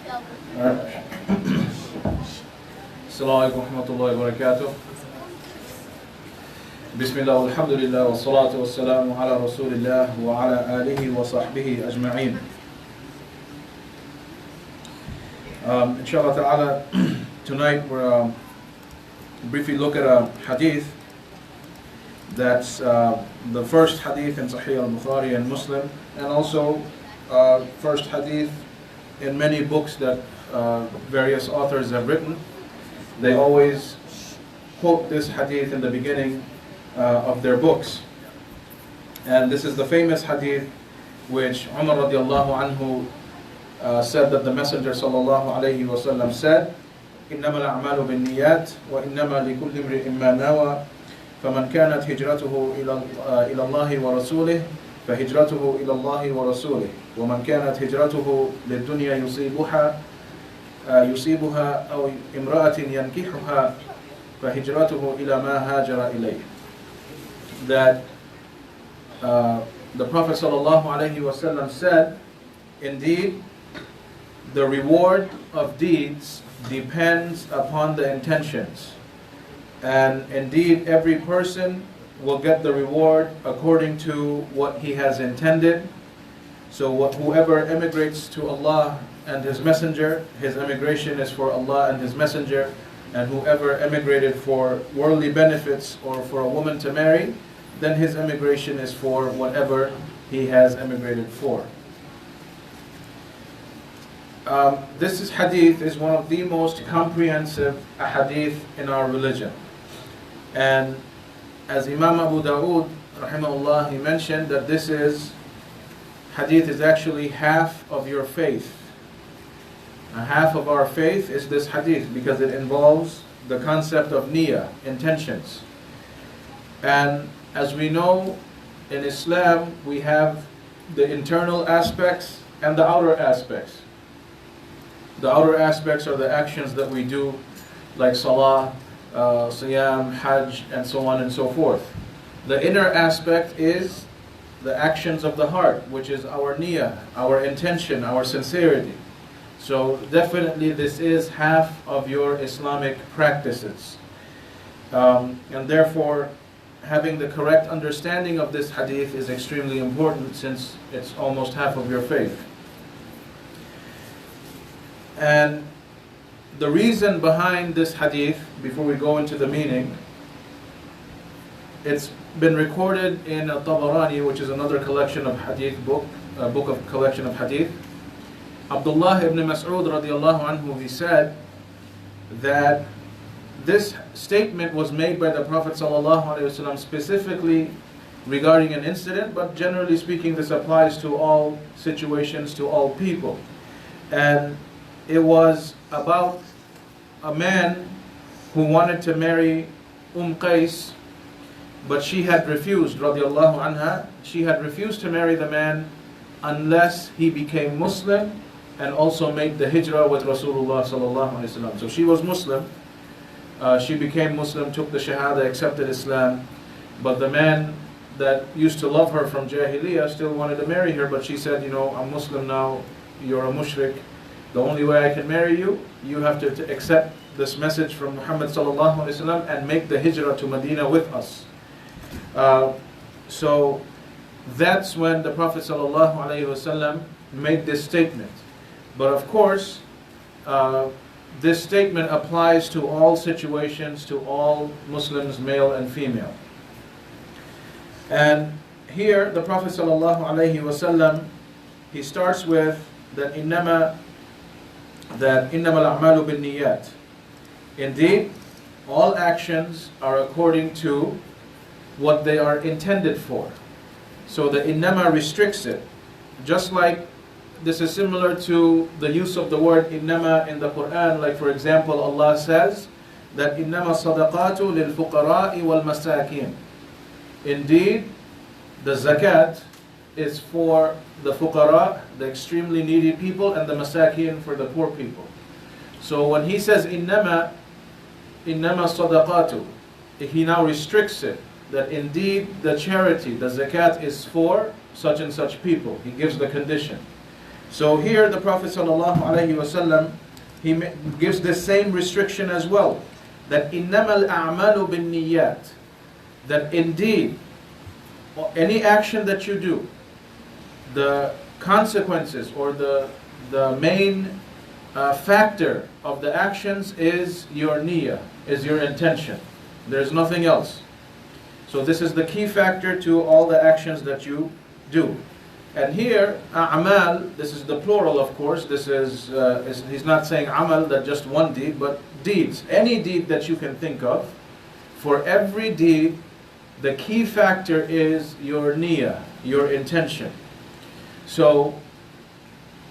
Assalamu alaikum wa rahmatullahi wa barakatuh. Bismillah, alhamdulillah, wa salatu wa salamu ala rasulillah wa ala alihi wa sahbihi ajma'een. Inshallah ta'ala, tonight we're briefly look at a hadith that's the first hadith in Sahih al-Bukhari and Muslim, and also first hadith in many books that various authors have written. They always quote this hadith in the beginning of their books. And this is the famous hadith which Umar radiallahu anhu said that the Messenger sallallahu alayhi wa sallam said, إِنَّمَا الْأَعْمَالُ بِالنِّيَّاتِ وَإِنَّمَا لِكُلِّ امْرِئٍ مَّا نَوَى فَمَنْ كَانَتْ هِجْرَتُهُ إِلَى اللَّهِ وَرَسُولِهِ فهجرته إلى الله ورسوله ومن كانت هجرته للدنيا يصيبها أو امرأة ينكحها فهجرته إلى ما هاجر إليه. That the Prophet ﷺ said, indeed, the reward of deeds depends upon the intentions, and indeed every person will get the reward according to what he has intended. So whoever emigrates to Allah and His Messenger, his emigration is for Allah and His Messenger, and whoever emigrated for worldly benefits or for a woman to marry, then his emigration is for whatever he has emigrated for. This hadith is one of the most comprehensive hadith in our religion. And as Imam Abu Dawood, rahimahullah, he mentioned that this hadith is actually half of your faith. A half of our faith is this hadith because it involves the concept of niyyah, intentions. And as we know, in Islam, we have the internal aspects and the outer aspects. The outer aspects are the actions that we do, like salah, siyam, hajj, and so on and so forth. The inner aspect is the actions of the heart, which is our niyyah, our intention, our sincerity. So definitely this is half of your Islamic practices. And therefore, having the correct understanding of this hadith is extremely important, since it's almost half of your faith. And the reason behind this hadith, before we go into the meaning, it's been recorded in Tabarani, which is another collection of hadith book of collection of hadith. Abdullah ibn Mas'ud radiallahu anhu, he said that this statement was made by the Prophet sallallahu alaihi wasallam specifically regarding an incident, but generally speaking this applies to all situations, to all people. And it was about a man who wanted to marry Qais, but she had refused, radiallahu anha, she had refused to marry the man unless he became Muslim and also made the hijrah with Rasulullah sallallahu alaihi wasallam. So she was Muslim, she became Muslim, took the shahada, accepted Islam, but the man that used to love her from Jahiliyyah still wanted to marry her, but she said, I'm Muslim now, you're a mushrik. The only way I can marry you, you have to accept this message from Muhammad sallallahu alaihi wasallam and make the hijrah to Medina with us. So that's when the Prophet sallallahu alaihi wasallam made this statement. But of course, this statement applies to all situations, to all Muslims, male and female. And here the Prophet sallallahu alaihi wasallam, he starts with that إِنَّمَا الْأَعْمَالُ بِالنِّيَّاتِ. Indeed, all actions are according to what they are intended for. So the innama restricts it. Just like this is similar to the use of the word innama in the Quran. Like for example, Allah says that innama sadaqatu lil fuqara'i wal masakin. Indeed, the zakat is for the fuqara, the extremely needy people, and the masakin, for the poor people. So when he says innama sadaqatu, he now restricts it, that indeed the charity, the zakat, is for such and such people. He gives the condition. So here the Prophet ﷺ, he gives the same restriction as well, that إِنَّمَا الْأَعْمَالُ بِالنِّيَّاتِ, that indeed any action that you do, the consequences or the main factor of the actions is your niyyah, is your intention. There's nothing else. So this is the key factor to all the actions that you do. And here, a'mal, this is the plural, of course. This is, he's not saying amal, that just one deed, but deeds. Any deed that you can think of, for every deed, the key factor is your niyyah, your intention. So,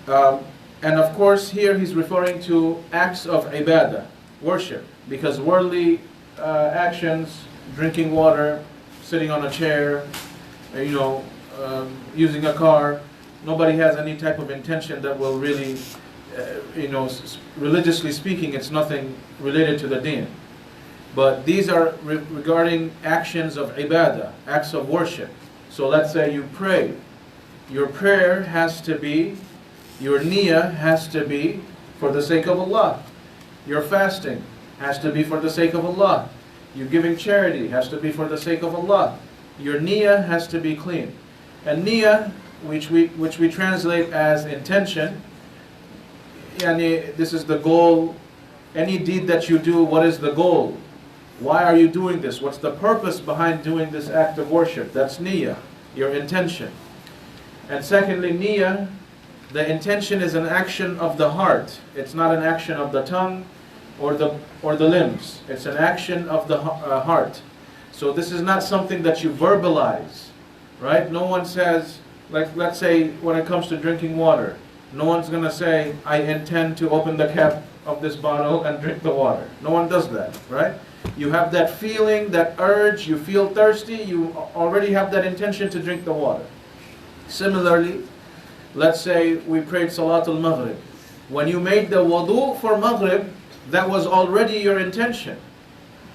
and of course here he's referring to acts of ibadah, worship, because worldly actions, drinking water, sitting on a chair, using a car, nobody has any type of intention that will really, religiously speaking, it's nothing related to the deen. But these are regarding actions of ibadah, acts of worship. So let's say you pray. Your prayer has to be, your niyyah has to be for the sake of Allah. Your fasting has to be for the sake of Allah. Your giving charity has to be for the sake of Allah. Your niyyah has to be clean. And niyyah, which we translate as intention, yani this is the goal. Any deed that you do, what is the goal? Why are you doing this? What's the purpose behind doing this act of worship? That's niyyah, your intention. And secondly, niyyah, the intention is an action of the heart. It's not an action of the tongue or the limbs. It's an action of the heart. So this is not something that you verbalize, right? No one says, like let's say when it comes to drinking water, no one's going to say, I intend to open the cap of this bottle and drink the water. No one does that, right? You have that feeling, that urge, you feel thirsty, you already have that intention to drink the water. Similarly, let's say we prayed Salatul Maghrib. When you made the wudu for Maghrib, that was already your intention.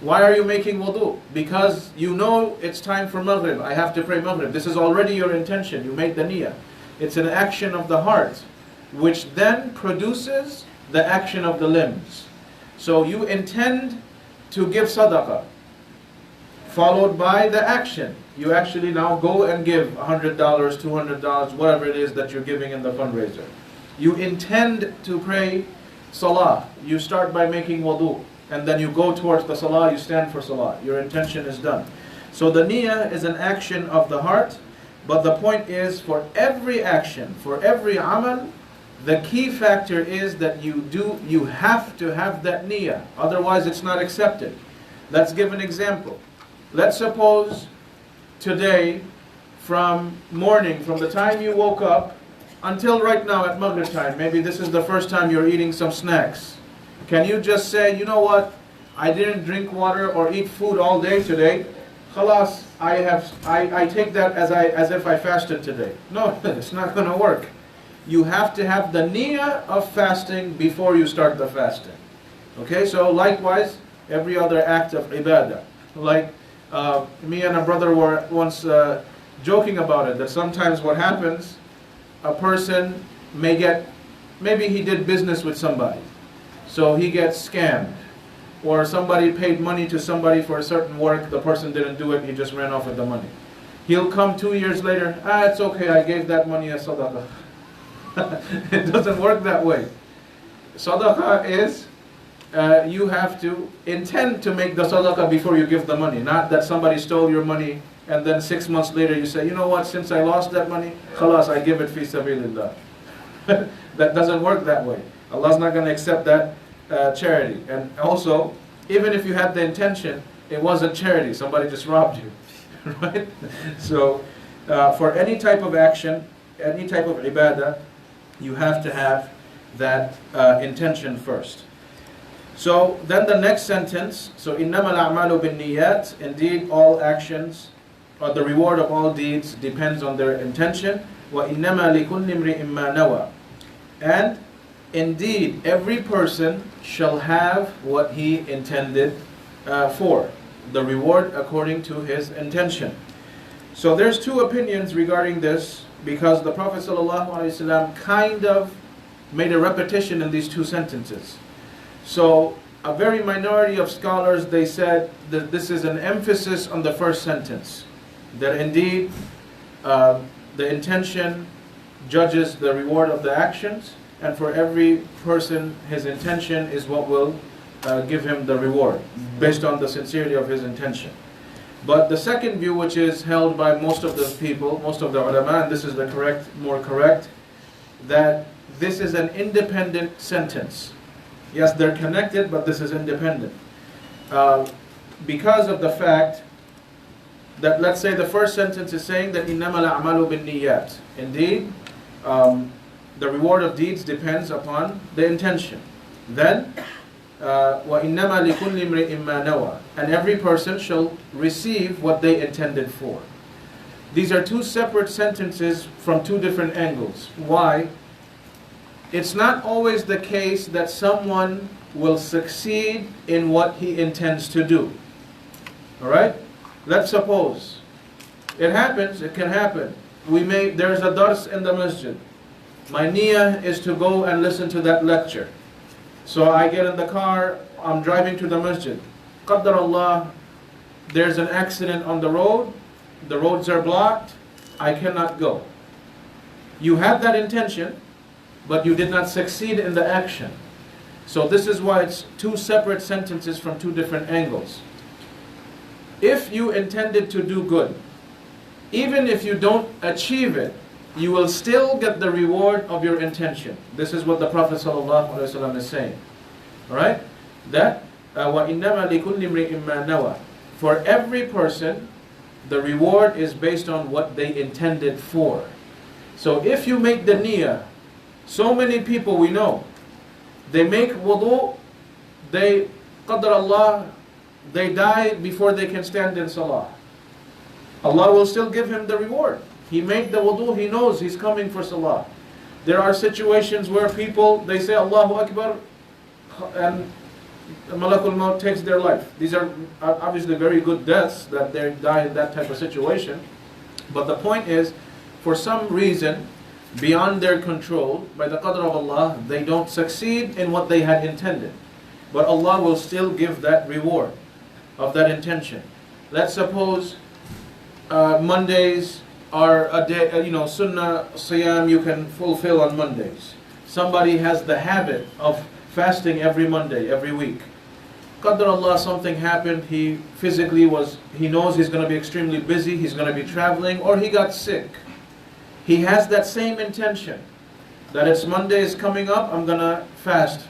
Why are you making wudu? Because you know it's time for Maghrib. I have to pray Maghrib. This is already your intention. You made the niyyah. It's an action of the heart, which then produces the action of the limbs. So you intend to give sadaqah, followed by the action. You actually now go and give $100, $200, whatever it is that you're giving in the fundraiser. You intend to pray salah. You start by making wudu, and then you go towards the salah, you stand for salah. Your intention is done. So the niyyah is an action of the heart, but the point is, for every action, for every amal, the key factor is that you have to have that niyyah. Otherwise it's not accepted. Let's give an example. Let's suppose today, from the time you woke up until right now at Maghrib time, maybe this is the first time you're eating some snacks. Can you just say, you know what, I didn't drink water or eat food all day today, khalas, I take that as if I fasted today? No, it's not going to work. You have to have the niyyah of fasting before you start the fasting. Okay, so likewise, every other act of ibadah. Like me and a brother were once joking about it, that sometimes what happens, a person maybe he did business with somebody, so he gets scammed, or somebody paid money to somebody for a certain work, the person didn't do it, he just ran off with the money. He'll come 2 years later, it's okay, I gave that money as sadaqah. It doesn't work that way. Sadaqah is, you have to intend to make the sadaqah before you give the money. Not that somebody stole your money and then 6 months later you say, you know what, since I lost that money, khalas, I give it fi sabilillah. That doesn't work that way. Allah's not going to accept that charity. And also, even if you had the intention, it wasn't charity. Somebody just robbed you. Right? So, for any type of action, any type of ibadah, you have to have that intention first. So then the next sentence, so إِنَّمَا الْأَعْمَالُ بِالنِّيَّاتِ, indeed all actions, or the reward of all deeds depends on their intention. وَإِنَّمَا لِكُلِّ امْرِئٍ مَّا نَوَى, and indeed every person shall have what he intended for, the reward according to his intention. So there's two opinions regarding this. because the Prophet ﷺ kind of made a repetition in these two sentences. So a very minority of scholars, they said that this is an emphasis on the first sentence, that indeed the intention judges the reward of the actions, and for every person his intention is what will give him the reward based on the sincerity of his intention. But the second view, which is held by most of the people, most of the ulama, and this is the more correct, that this is an independent sentence. Yes, they're connected, but this is independent. Because of the fact that, let's say the first sentence is saying that إِنَّمَا الْأَعْمَالُ بِالنِّيَّاتِ. Indeed, the reward of deeds depends upon the intention. Then, وَإِنَّمَا لِكُلِّ امْرِئٍ مَّا نَوَى. And every person shall receive what they intended for. These are two separate sentences from two different angles. Why? It's not always the case that someone will succeed in what he intends to do. Alright? Let's suppose. It happens, it can happen. There's a dars in the masjid. My niyyah is to go and listen to that lecture. So I get in the car, I'm driving to the masjid. Qaddar Allah, there's an accident on the roads are blocked, I cannot go. You had that intention, but you did not succeed in the action. So this is why it's two separate sentences from two different angles. If you intended to do good, even if you don't achieve it, you will still get the reward of your intention. This is what the Prophet ﷺ is saying. Alright? That وَإِنَّمَا لِكُلِّ امْرِئٍ مَّا نَوَى. For every person, the reward is based on what they intended for. So if you make the niyyah, so many people we know, they make wudu, they, qadr Allah, they die before they can stand in salah. Allah will still give him the reward. He made the wudu, he knows he's coming for salah. There are situations where people, they say Allahu Akbar, and Malakul Maut takes their life. These are obviously very good deaths that they die in that type of situation. But the point is, for some reason, beyond their control, by the qadr of Allah, they don't succeed in what they had intended. But Allah will still give that reward of that intention. Let's suppose Mondays are a day, sunnah siyam you can fulfill on Mondays. Somebody has the habit of fasting every Monday, every week. Qadr Allah, something happened, he knows he's going to be extremely busy, he's going to be traveling, or he got sick. He has that same intention, that it's Monday is coming up, I'm going to fast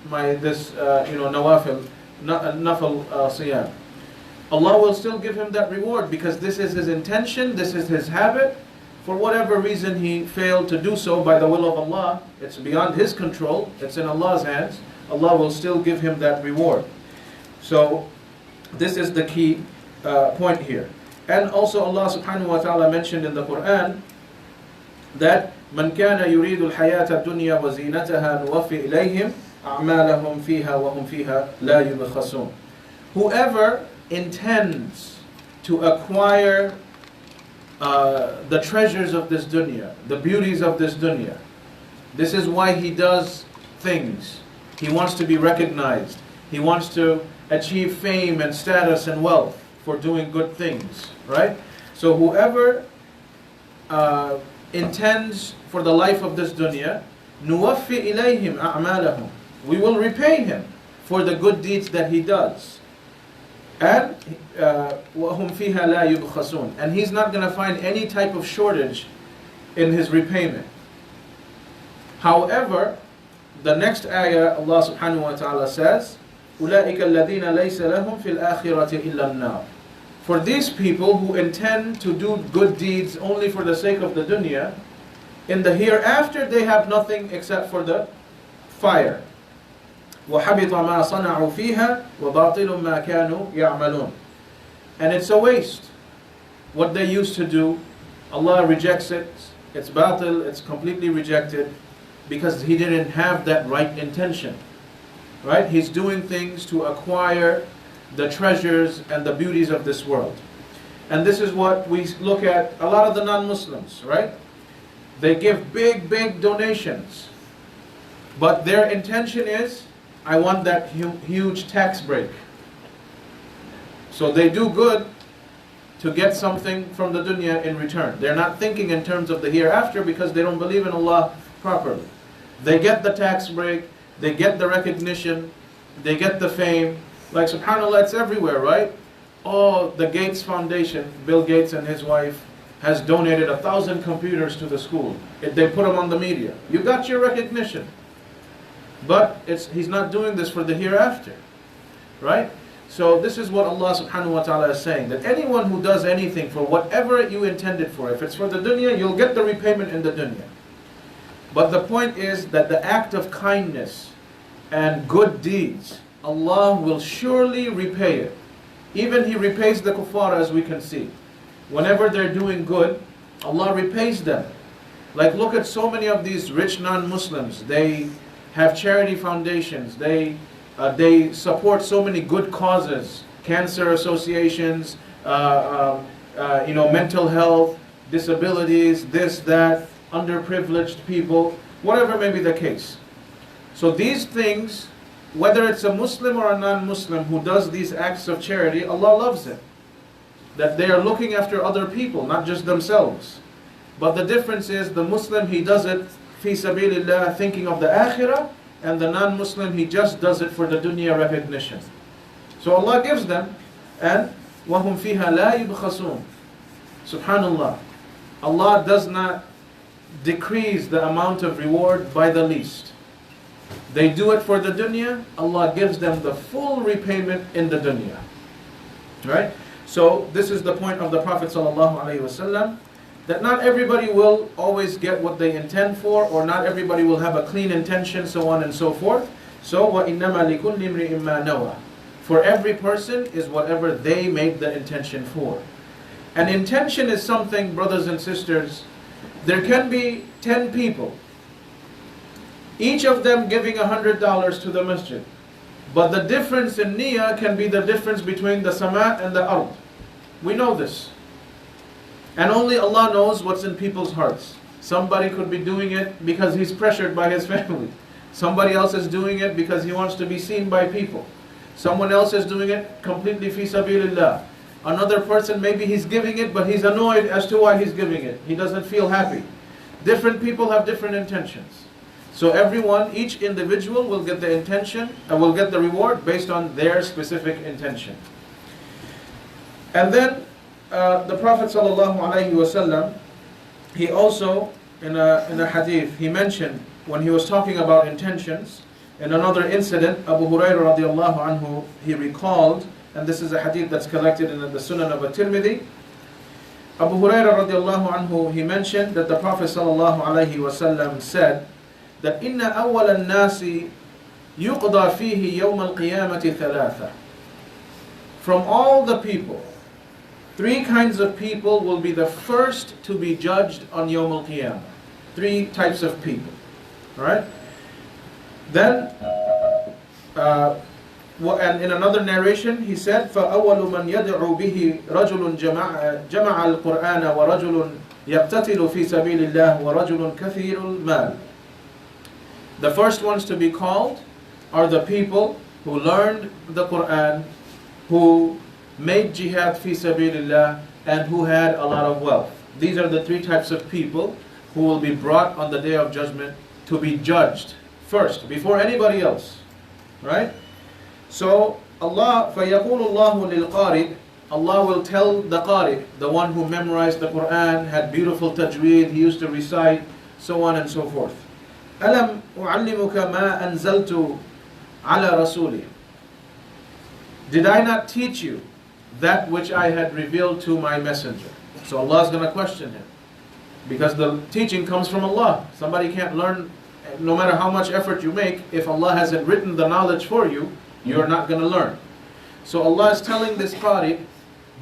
nawafil, nafal siyam. Allah will still give him that reward because this is his intention, this is his habit. For whatever reason he failed to do so by the will of Allah, it's beyond his control, it's in Allah's hands. Allah will still give him that reward. So this is the key point here. And also Allah subhanahu wa ta'ala mentioned in the Quran that من كان يريد الحياة الدنيا وزينتها نوفي إليهم أعمالهم فيها وهم فيها لا يبخسون. Whoever intends to acquire the treasures of this dunya, the beauties of this dunya. This is why he does things. He wants to be recognized. He wants to achieve fame and status and wealth for doing good things, right? So whoever intends for the life of this dunya, نُوَفِّ إِلَيْهِمْ أَعْمَالَهُمْ. We will repay him for the good deeds that he does. And وَهُمْ فِيهَا لَا يُبْخَسُونَ. And he's not going to find any type of shortage in his repayment. However, the next ayah, Allah subhanahu wa ta'ala says, أُولَٰئِكَ الَّذِينَ لَيْسَ لَهُمْ فِي الْآخِرَةِ إِلَّا النَّارِ. For these people who intend to do good deeds only for the sake of the dunya, in the hereafter they have nothing except for the fire. وَحَبِطَ مَا صَنَعُوا فِيهَا وَبَاطِلٌ مَا كَانُوا يَعْمَلُونَ. And it's a waste. What they used to do, Allah rejects it. It's batil, it's completely rejected because he didn't have that right intention. Right? He's doing things to acquire the treasures and the beauties of this world. And this is what we look at a lot of the non-Muslims, right? They give big, big donations. But their intention is, I want that huge tax break. So they do good to get something from the dunya in return. They're not thinking in terms of the hereafter because they don't believe in Allah properly. They get the tax break, they get the recognition, they get the fame. Like subhanAllah, it's everywhere, right? Oh, the Gates Foundation, Bill Gates and his wife, has donated 1,000 computers to the school. They put them on the media. You got your recognition. But he's not doing this for the hereafter. Right? So this is what Allah subhanahu wa ta'ala is saying. That anyone who does anything for whatever you intended for, if it's for the dunya, you'll get the repayment in the dunya. But the point is that the act of kindness and good deeds, Allah will surely repay it. Even He repays the kuffar, as we can see. Whenever they're doing good, Allah repays them. Like look at so many of these rich non-Muslims. They have charity foundations. They support so many good causes, cancer associations, mental health, disabilities, this, that, underprivileged people, whatever may be the case. So these things, whether it's a Muslim or a non-Muslim who does these acts of charity, Allah loves it. That they are looking after other people, not just themselves. But the difference is the Muslim, he does it fi sabilillah, thinking of the akhirah, and the non-Muslim, he just does it for the dunya recognition. So Allah gives them, and وَهُمْ فِيهَا لَا يُبْخَسُونَ. Subhanallah. Allah does not decrease the amount of reward by the least. They do it for the dunya, Allah gives them the full repayment in the dunya. Right? So this is the point of the Prophet ﷺ, that not everybody will always get what they intend for, or not everybody will have a clean intention, so on and so forth. So وَإِنَّمَا لِكُلِّ امْرِئٍ مَّا نَوَى. For every person is whatever they made the intention for. And intention is something, brothers and sisters, there can be 10 people, each of them giving $100 to the masjid. But the difference in niyyah can be the difference between the sama and the ard. We know this. And only Allah knows what's in people's hearts. Somebody could be doing it because he's pressured by his family. Somebody else is doing it because he wants to be seen by people. Someone else is doing it completely fi sabilillah. Another person, maybe he's giving it, but he's annoyed as to why he's giving it. He doesn't feel happy. Different people have different intentions. So everyone, each individual will get the intention and will get the reward based on their specific intention. And then the Prophet ﷺ, he also in a hadith, he mentioned when he was talking about intentions, in another incident, Abu Hurairah radiallahu anhu, he recalled, and this is a hadith that's collected in the Sunan of At-Tirmidhi. Abu Hurairah radiallahu anhu, he mentioned that the Prophet ﷺ said that إِنَّ أَوَّلَ النَّاسِ يُقْضَى فِيهِ يَوْمَ الْقِيَامَةِ ثَلَاثَةً. From all the people, 3 kinds of people will be the first to be judged on Yawm al-Qiyamah. 3 types of people. Alright? Then, and in another narration, he said, فَأَوَّلُ مَنْ يَدْعُو بِهِ رَجُلٌ جَمَعَ الْقُرْآنَ وَرَجُلٌ يَقْتَتِلُ فِي سَبِيلِ اللَّهِ وَرَجُلٌ كَثِيرُ الْمَالِ. The first ones to be called are the people who learned the Qur'an, who made jihad fi sabilillah, and who had a lot of wealth. These are the 3 types of people who will be brought on the Day of Judgment to be judged first, before anybody else. Right? So, Allah, فَيَقُولُ اللَّهُ لِلْقَارِئِ, Allah will tell the qari, the one who memorized the Qur'an, had beautiful tajweed, he used to recite, so on and so forth. أَلَمْ أُعَلِّمُكَ مَا أَنزَلْتُ عَلَى رَسُولِي. Did I not teach you that which I had revealed to my messenger? So Allah is going to question him. Because the teaching comes from Allah. Somebody can't learn, no matter how much effort you make, if Allah hasn't written the knowledge for you, you're not going to learn. So Allah is telling this qari,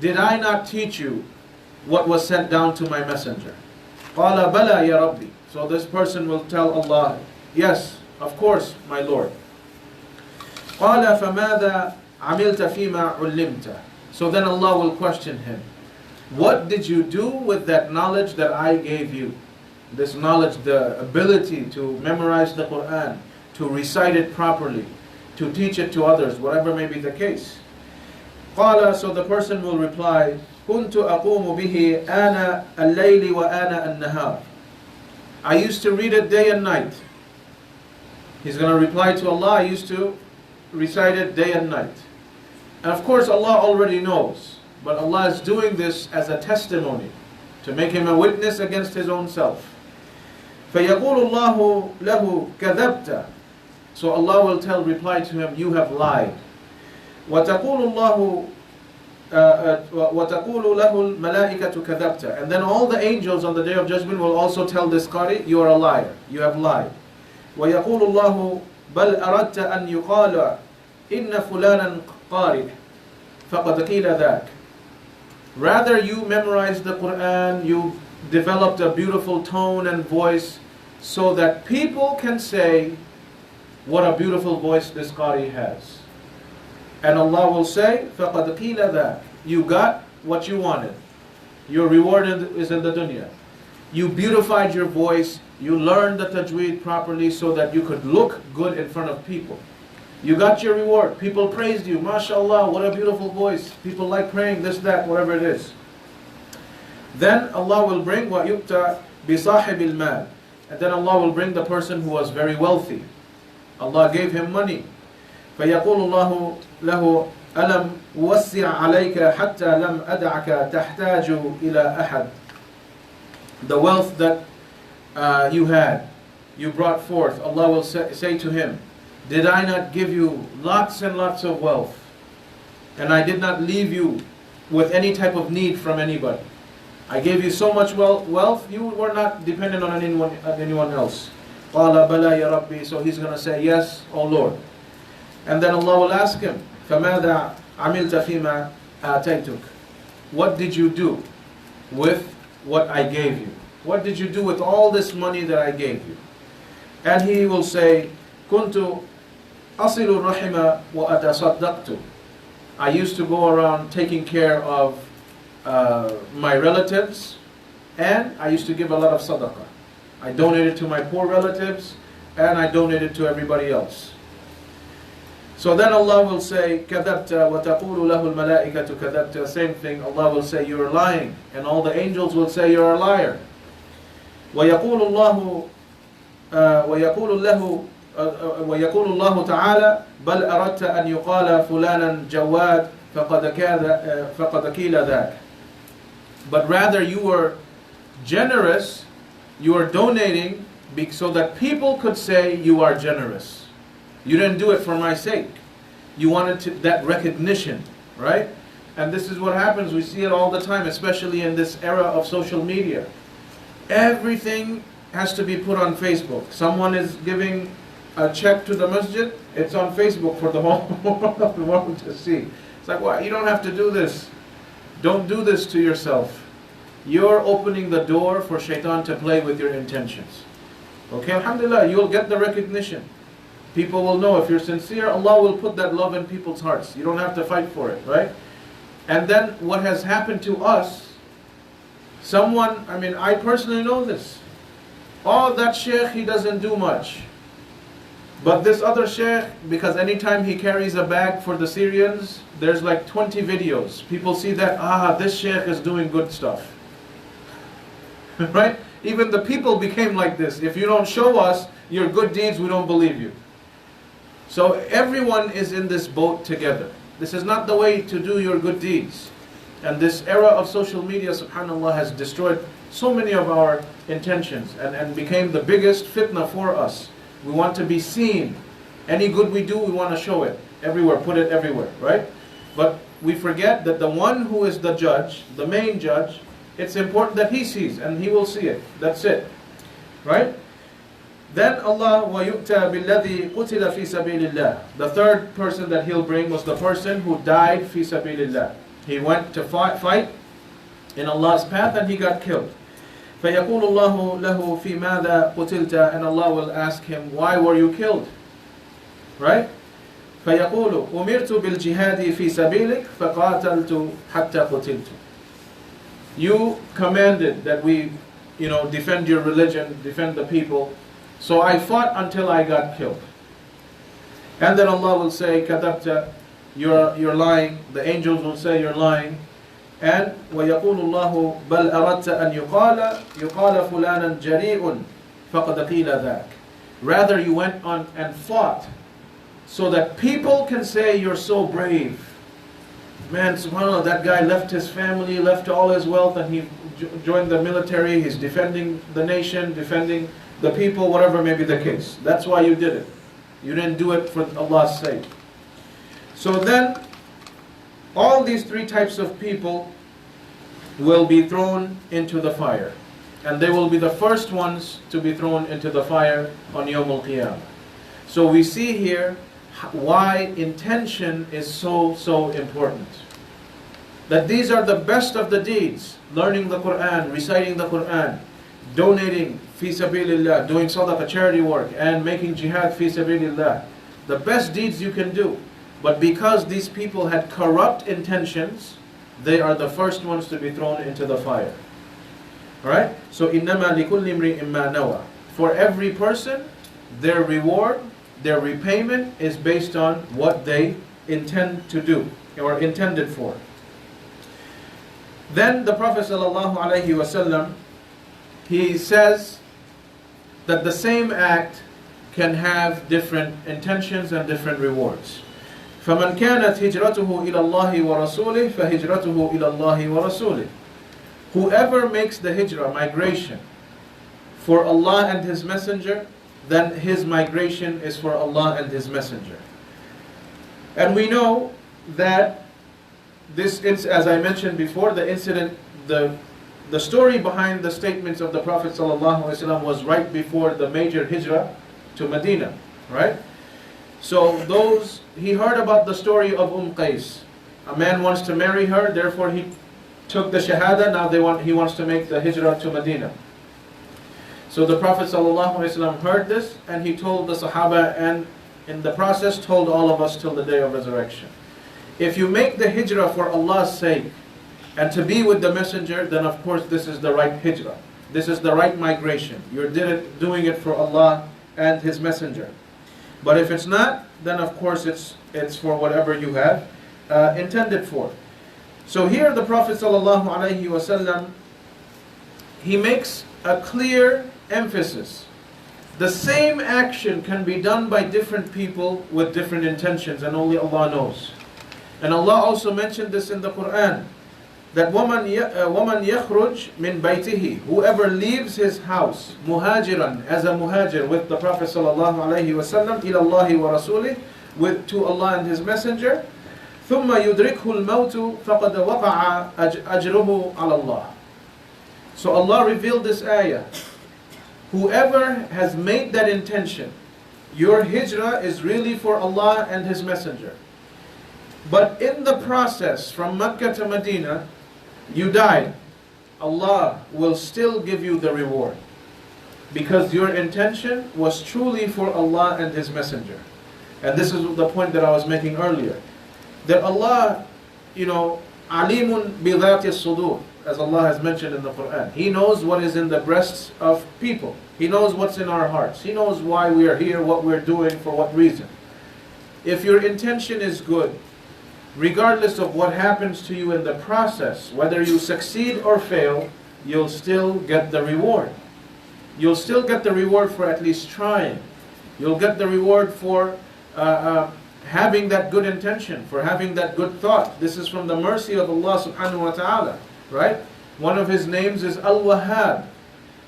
did I not teach you what was sent down to my messenger? قَالَ بَلَى يَا رَبِّي. So this person will tell Allah, yes, of course, my Lord. قَالَ فَمَاذَا عَمِلْتَ فِيمَا عُلِّمْتَ. So then Allah will question him, what did you do with that knowledge that I gave you? this knowledge, the ability to memorize the Quran, to recite it properly, to teach it to others, whatever may be the case. قال, so the person will reply, كنت أقوم به آناء الليل وآناء النهار. I used to read it day and night. He's going to reply to Allah, I used to recite it day and night. And of course Allah already knows, but Allah is doing this as a testimony to make him a witness against his own self. فَيَقُولُ اللَّهُ لَهُ كَذَبْتَ. So Allah will reply to him, you have lied. وَتَقُولُ اللَّهُ وَتَقُولُ لَهُ الْمَلَائِكَةُ كَذَبْتَ. And then all the angels on the Day of Judgment will also tell this Qari, you are a liar, you have lied. وَيَقُولُ اللَّهُ بَلْ أَرَدْتَ أَنْ يُقَالَ إِنَّ فُلَانًا قَارِئ فَقَدْ قِيلَ ذَاكَ. Rather you memorized the Quran, you developed a beautiful tone and voice so that people can say, what a beautiful voice this Qari has. And Allah will say, فَقَدْ قِيلَ ذَاكَ. You got what you wanted. Your reward is in the dunya. You beautified your voice, you learned the tajweed properly so that you could look good in front of people. You got your reward. People praised you. MashaAllah, what a beautiful voice. People like praying, this, that, whatever it is. Then Allah will bring وَيُؤْتَى بِصَاحِبِ الْمَالِ. And then Allah will bring the person who was very wealthy. Allah gave him money. فَيَقُولُ اللَّهُ لَهُ أَلَمْ وَسِّعْ عَلَيْكَ حَتَّى لَمْ أَدْعَكَ تَحْتَاجُ إِلَى أَحَدٍ. The wealth that you had, you brought forth, Allah will say to him, did I not give you lots and lots of wealth? And I did not leave you with any type of need from anybody. I gave you so much wealth, you were not dependent on anyone else. قَالَ بَلَا يَا رَبِّي. So he's going to say, yes, O Lord. And then Allah will ask him, فَمَاذَا عَمِلْتَ فِيمَا آتَيْتُكَ. What did you do with what I gave you? What did you do with all this money that I gave you? And he will say, كُنْتُ أَصِلُ الرَّحِمَ وَأَتَصَدَّقْتُ. I used to go around taking care of my relatives, and I used to give a lot of sadaqah. I donated to my poor relatives, and I donated to everybody else. So then Allah will say, كَذَبْتَ وَتَقُولُ لَهُ الْمَلَائِكَةُ كَذَبْتَ. Same thing, Allah will say, you're lying. And all the angels will say, you're a liar. وَيَقُولُ اللَّهُ وَيَقُولُ اللَّهُ تَعَالَى بَلْ أَرَدْتَ أَنْ يُقَالَ فُلَانًا جَوَّادٌ فَقَدْ قِيلَ ذَاكَ. But rather you were generous, you are donating so that people could say you are generous. You didn't do it for my sake. You wanted that recognition, right? And this is what happens. We see it all the time, especially in this era of social media. Everything has to be put on Facebook. Someone is giving a check to the masjid, it's on Facebook for the whole world to see. It's like, well, you don't have to do this. Don't do this to yourself. You're opening the door for shaitan to play with your intentions. Okay, alhamdulillah, you'll get the recognition. People will know if you're sincere, Allah will put that love in people's hearts. You don't have to fight for it, right? And then what has happened to us, I personally know this. Oh, that sheikh, he doesn't do much. But this other sheikh, because anytime he carries a bag for the Syrians, there's like 20 videos. People see that, this sheikh is doing good stuff. Right? Even the people became like this. If you don't show us your good deeds, we don't believe you. So everyone is in this boat together. This is not the way to do your good deeds. And this era of social media, subhanAllah, has destroyed so many of our intentions and became the biggest fitna for us. We want to be seen. Any good we do, we want to show it everywhere, put it everywhere, right? But we forget that the one who is the judge, the main judge, it's important that he sees and he will see it. That's it, right? Then Allah, وَيُؤْتَى بِالَّذِي قُتِلَ فِي سَبِيلِ اللَّهِ. The third person that he'll bring was the person who died فِي سَبِيلِ اللَّهِ. He went to fight in Allah's path and he got killed. فَيَقُولُ اللَّهُ لَهُ فِي مَاذَا قُتِلْتَ. And Allah will ask him, why were you killed? Right? فَيَقُولُ أُمِرْتُ بِالْجِهَادِ فِي سَبِيلِكَ فَقَاتَلْتُ حَتَّى قُتِلْتُ. You commanded that we defend your religion, defend the people. So I fought until I got killed. And then Allah will say, kadabta, you're lying. The angels will say you're lying. And وَيَقُولُ اللَّهُ بَلْ أَرَدْتَ أَنْ يُقَالَ فُلَانًا جَرِيءٌ فَقَدْ قِيلَ ذَاكَ. Rather you went on and fought so that people can say you're so brave. Man, subhanAllah, that guy left his family, left all his wealth, and he joined the military. He's defending the nation, defending the people, whatever may be the case. That's why you did it. You didn't do it for Allah's sake. So then, all these three types of people will be thrown into the fire. And they will be the first ones to be thrown into the fire on Yawm al-Qiyamah. So we see here why intention is so important. That these are the best of the deeds. Learning the Quran, reciting the Quran, donating fi sabilillah, doing sadaqah, charity work, and making jihad fi sabilillah. The best deeds you can do. But because these people had corrupt intentions, they are the first ones to be thrown into the fire. Alright? So, إِنَّمَا لِكُلِّ امْرِئٍ مَّا نَوَى. For every person, their reward, their repayment is based on what they intend to do, or intended for. Then the Prophet ﷺ, he says that the same act can have different intentions and different rewards. فَمَنْ كَانَتْ هِجْرَتُهُ إِلَى اللَّهِ وَرَسُولِهِ فَهِجْرَتُهُ إِلَى اللَّهِ وَرَسُولِهِ. Whoever makes the hijrah, migration, for Allah and His Messenger, then his migration is for Allah and His Messenger. And we know that this, as I mentioned before, the incident, the story behind the statements of the Prophet ﷺ was right before the major hijrah to Medina, right? So he heard about the story of Qais. A man wants to marry her, therefore he took the shahada, now he wants to make the hijrah to Medina. So the Prophet ﷺ heard this, and he told the Sahaba, and in the process told all of us till the day of resurrection. If you make the hijrah for Allah's sake, and to be with the Messenger, then of course this is the right hijrah. This is the right migration. You're doing it for Allah and His Messenger. But if it's not, then of course it's for whatever you have intended for. So here the Prophet ﷺ, he makes a clear emphasis. The same action can be done by different people with different intentions, and only Allah knows. And Allah also mentioned this in the Quran, that وَمَنْ يَخْرُجْ مِنْ بَيْتِهِ, whoever leaves his house, muhajiran, as a muhajir, with the Prophet ﷺ, إِلَى اللَّهِ وَرَسُولِهِ, to Allah and His Messenger, ثُمَّ يُدْرِكْهُ الْمَوْتُ فَقَدْ وَقَعَ أَجْرُهُ عَلَى اللَّهِ. So Allah revealed this ayah. Whoever has made that intention, your hijrah is really for Allah and His Messenger. But in the process, from Mecca to Medina, you died. Allah will still give you the reward. Because your intention was truly for Allah and His Messenger. And this is the point that I was making earlier. That Allah, alimun bi dhati as-sudur, as Allah has mentioned in the Quran. He knows what is in the breasts of people. He knows what's in our hearts. He knows why we are here, what we're doing, for what reason. If your intention is good, regardless of what happens to you in the process, whether you succeed or fail, you'll still get the reward. You'll still get the reward for at least trying. You'll get the reward for having that good intention, for having that good thought. This is from the mercy of Allah subhanahu wa ta'ala, right? One of His names is Al-Wahhab.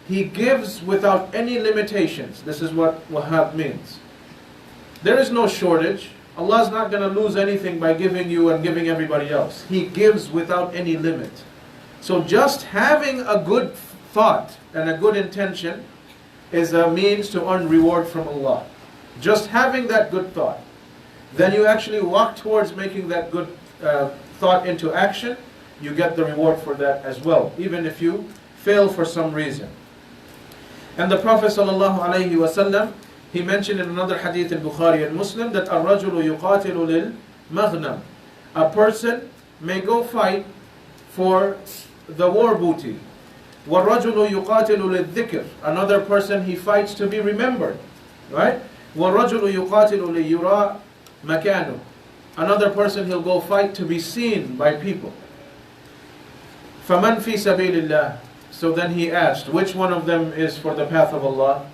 He gives without any limitations. This is what Wahhab means. There is no shortage. Allah is not going to lose anything by giving you and giving everybody else. He gives without any limit. So just having a good thought and a good intention is a means to earn reward from Allah. Just having that good thought. Then you actually walk towards making that good thought into action. You get the reward for that as well, even if you fail for some reason. And the Prophet ﷺ, he mentioned in another hadith in Bukhari and Muslim that الرَّجُلُ يُقَاتِلُ لِلْمَغْنَمِ, a person may go fight for the war booty. وَالرَّجُلُ يُقَاتِلُ لِلذِّكْرِ. Another person, he fights to be remembered. Right? وَالرَّجُلُ يُقَاتِلُ لِيُرَى مَكَانُهُ. Another person, he'll go fight to be seen by people. فَمَنْ فِي سَبِيلِ اللَّهِ. So then he asked, which one of them is for the path of Allah?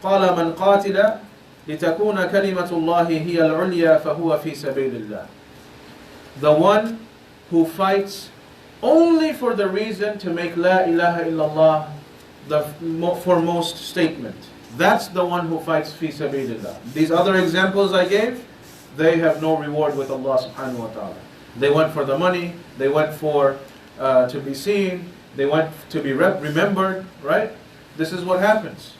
قَالَ مَنْ قَاتِلَ لِتَكُونَ كَلِمَةُ اللَّهِ هِيَ الْعُلْيَا فَهُوَ فِي سَبِيلِ اللَّهِ. The one who fights only for the reason to make La ilaha illallah the foremost statement. That's the one who fights fi sabilillah. These other examples I gave, they have no reward with Allah subhanahu wa ta'ala. They went for the money, they went for to be seen, they went to be remembered, right? This is what happens.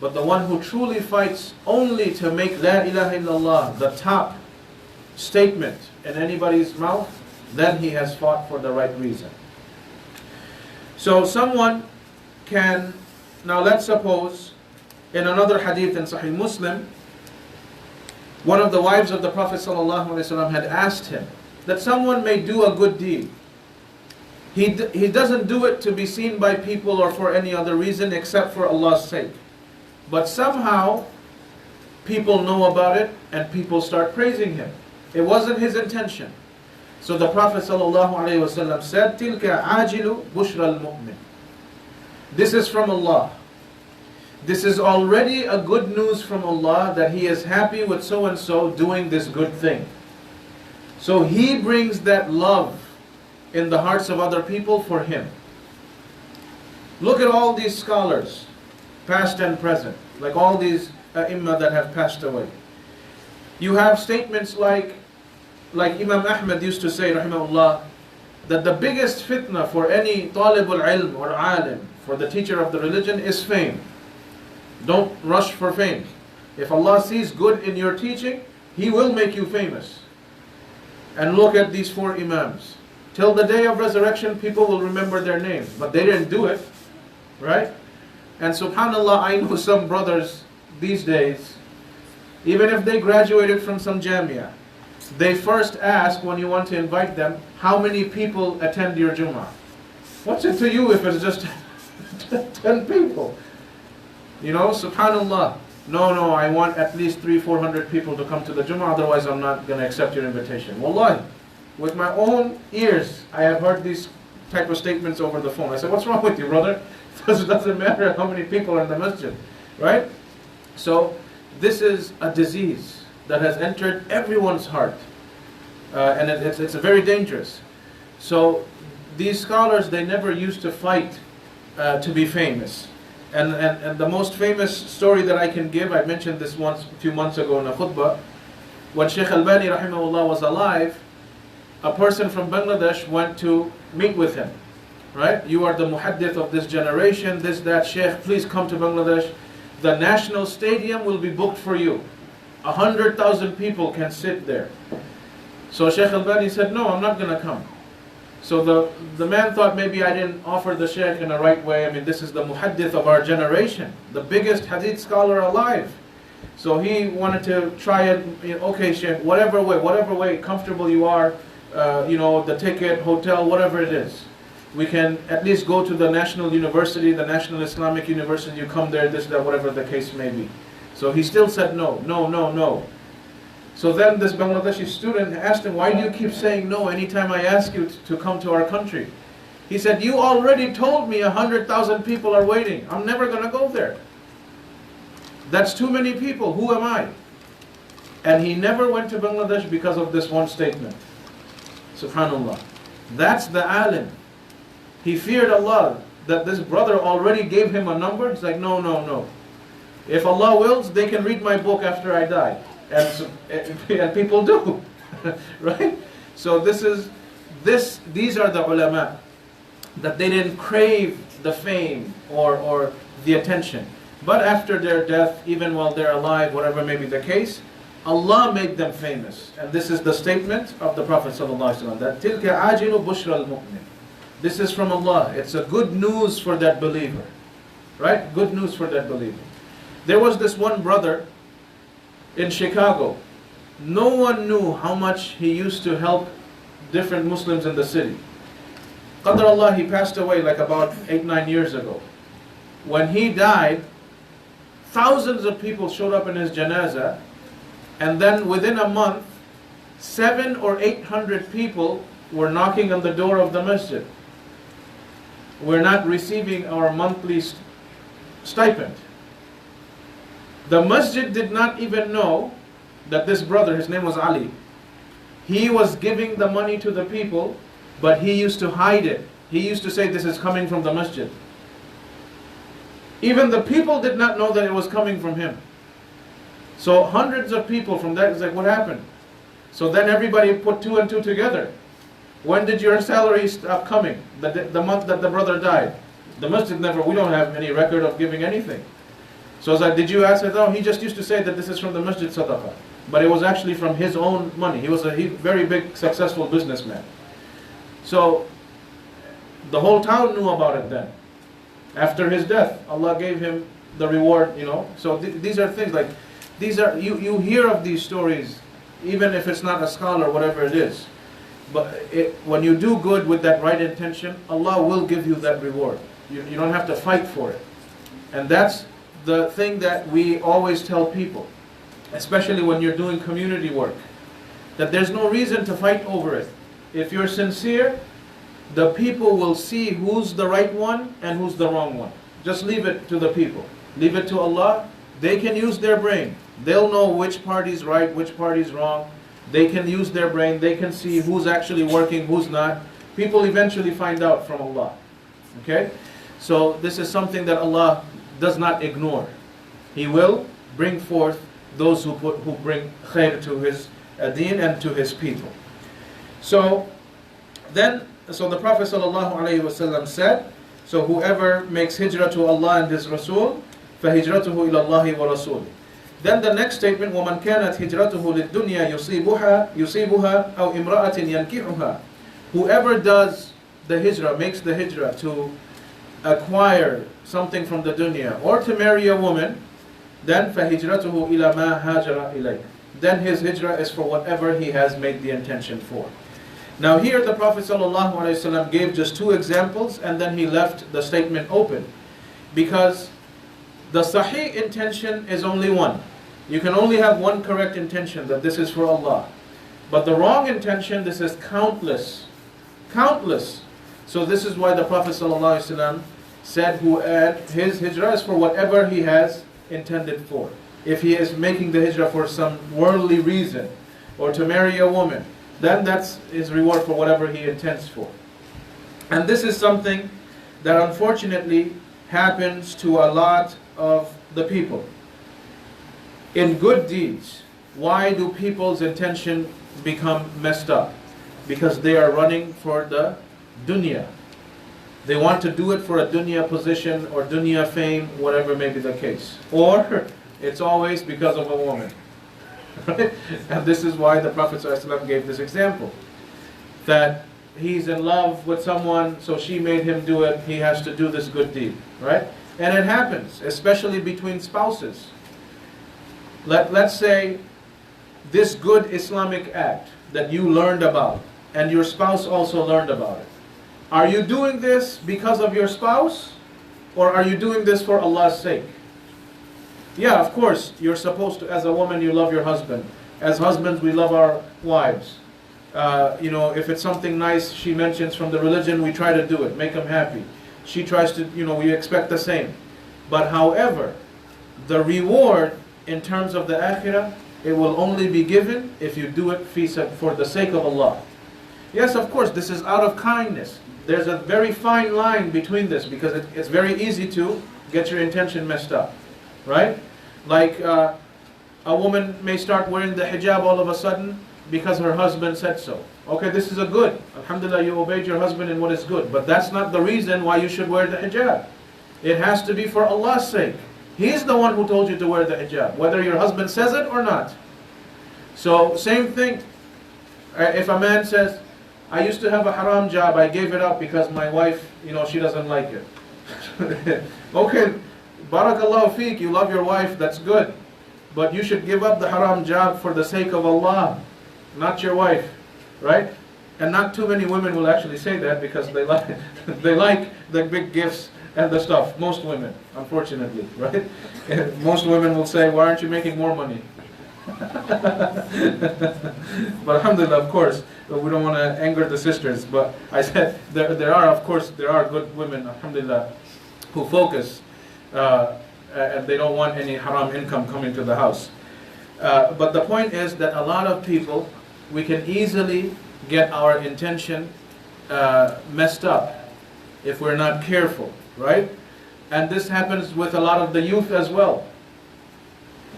But the one who truly fights only to make La ilaha illallah the top statement in anybody's mouth, then he has fought for the right reason. So someone can, now let's suppose, in another hadith in Sahih Muslim, one of the wives of the Prophet ﷺ had asked him that someone may do a good deed. He doesn't do it to be seen by people or for any other reason except for Allah's sake. But somehow, people know about it and people start praising him. It wasn't his intention. So the Prophet ﷺ said, تِلْكَ عَاجِلُ بُشْرَ الْمُؤْمِنِ. This is from Allah. This is already a good news from Allah that He is happy with so-and-so doing this good thing. So He brings that love in the hearts of other people for Him. Look at all these scholars, past and present, like all these Imam that have passed away. You have statements like Imam Ahmad used to say, rahimahullah, that the biggest fitna for any talibul ilm or alim, for the teacher of the religion, is fame. Don't rush for fame. If Allah sees good in your teaching, He will make you famous. And look at these four Imams. Till the day of resurrection, people will remember their names, but they didn't do it, right? And subhanallah, I know some brothers these days, even if they graduated from some jamia, they first ask when you want to invite them, how many people attend your Jummah? What's it to you if it's just 10 people? You know, subhanallah. No, I want at least 300-400 people to come to the Jummah, otherwise I'm not going to accept your invitation. Wallahi, with my own ears, I have heard these type of statements over the phone. I said, what's wrong with you, brother? It doesn't matter how many people are in the masjid, right? So, this is a disease that has entered everyone's heart. And it's very dangerous. So, these scholars, they never used to fight to be famous. And the most famous story that I can give, I mentioned this once a few months ago in a khutbah. When Shaykh Albani rahimahullah was alive, a person from Bangladesh went to meet with him. Right? You are the muhaddith of this generation, this, that, Shaykh, please come to Bangladesh. The national stadium will be booked for you. 100,000 people can sit there. So Shaykh Albani said, no, I'm not going to come. So the man thought maybe I didn't offer the Shaykh in the right way. I mean, this is the muhaddith of our generation, the biggest hadith scholar alive. So he wanted to try it, okay Shaykh, whatever way comfortable you are, the ticket, hotel, whatever it is. We can at least go to the National University, the National Islamic University, you come there, this, that, whatever the case may be. So he still said no. So then this Bangladeshi student asked him, why do you keep saying no anytime I ask you to come to our country? He said, you already told me 100,000 people are waiting. I'm never going to go there. That's too many people. Who am I? And he never went to Bangladesh because of this one statement. Subhanallah. That's the alim. He feared Allah, that this brother already gave him a number. He's like, no. If Allah wills, they can read my book after I die. And people do. Right? So these are the ulama, that they didn't crave the fame or the attention. But after their death, even while they're alive, whatever may be the case, Allah made them famous. And this is the statement of the Prophet ﷺ, that تِلْكَ عَاجِلُ بُشْرَ الْمُؤْمِنِ. This is from Allah. It's a good news for that believer. Right? Good news for that believer. There was this one brother in Chicago. No one knew how much he used to help different Muslims in the city. Qadr Allah, he passed away like about 8-9 years ago. When he died, thousands of people showed up in his janazah, and then within a month, 700 or 800 people were knocking on the door of the masjid. We're not receiving our monthly stipend. The masjid did not even know that this brother, his name was Ali, he was giving the money to the people, but he used to hide it. He used to say, this is coming from the masjid. Even the people did not know that it was coming from him. So hundreds of people from that, it's like, what happened? So then everybody put 2 and 2 together. When did your salary stop coming? The month that the brother died. The masjid never, we don't have any record of giving anything. So I was like, did you ask? No, he just used to say that this is from the masjid sadaqah. But it was actually from his own money. He was a very big, successful businessman. So the whole town knew about it then. After his death, Allah gave him the reward, you know. So these are things like, these are, you hear of these stories, even if it's not a scholar, whatever it is. But when you do good with that right intention, Allah will give you that reward. You don't have to fight for it. And that's the thing that we always tell people, especially when you're doing community work, that there's no reason to fight over it. If you're sincere, the people will see who's the right one and who's the wrong one. Just leave it to the people. Leave it to Allah. They can use their brain. They'll know which party's right, which party's wrong. They can use their brain. They can see who's actually working, who's not. People eventually find out from Allah. Okay? So this is something that Allah does not ignore. He will bring forth those who bring khair to his deen and to his people. So the Prophet ﷺ said, so whoever makes hijrah to Allah and His Rasul, فَهِجْرَتُهُ إِلَى اللَّهِ وَرَسُولِهِ. Then the next statement, وَمَنْ كَانَتْ هِجْرَتُهُ لِلدُّنْيَا يُصِيبُهَا أَوْ إِمْرَأَةٍ يَنْكِحُهَا. Whoever does the hijrah, makes the hijrah to acquire something from the dunya or to marry a woman, then فَهِجْرَتُهُ إِلَى مَا هَاجَرَ إِلَيْهِ. Then his hijrah is for whatever he has made the intention for. Now here the Prophet ﷺ gave just 2 examples, and then he left the statement open, because the sahih intention is only one. You can only have one correct intention, that this is for Allah. But the wrong intention, this is countless. Countless. So this is why the Prophet ﷺ said, his hijrah is for whatever he has intended for. If he is making the hijrah for some worldly reason, or to marry a woman, then that's his reward for whatever he intends for. And this is something that unfortunately happens to a lot of the people. In good deeds, why do people's intention become messed up? Because they are running for the dunya. They want to do it for a dunya position or dunya fame, whatever may be the case. Or it's always because of a woman. Right? And this is why the Prophet ﷺ gave this example. That he's in love with someone, so she made him do it, he has to do this good deed. Right? And it happens, especially between spouses. Let's say this good Islamic act that you learned about, and your spouse also learned about it. Are you doing this because of your spouse? Or are you doing this for Allah's sake? Yeah, of course, you're supposed to, as a woman, you love your husband. As husbands, we love our wives. If it's something nice she mentions from the religion, we try to do it, make them happy. She tries to, we expect the same. But however, the reward in terms of the akhirah, it will only be given if you do it for the sake of Allah. Yes, of course, this is out of kindness. There's a very fine line between this, because it's very easy to get your intention messed up. Right? Like a woman may start wearing the hijab all of a sudden because her husband said so. Okay, this is a good. Alhamdulillah, you obeyed your husband in what is good. But that's not the reason why you should wear the hijab. It has to be for Allah's sake. He's the one who told you to wear the hijab, whether your husband says it or not. So, same thing. If a man says, I used to have a haram job, I gave it up because my wife, she doesn't like it. Okay. Barakallahu feek, you love your wife, that's good. But you should give up the haram job for the sake of Allah, not your wife. Right? And not too many women will actually say that because they like they like the big gifts and the stuff. Most women, unfortunately, right? And most women will say, "Why aren't you making more money?" But alhamdulillah, of course, we don't want to anger the sisters. But I said there are, of course, there are good women, alhamdulillah, who focus and they don't want any haram income coming to the house. But the point is that a lot of people, we can easily get our intention messed up if we're not careful, right? And this happens with a lot of the youth as well.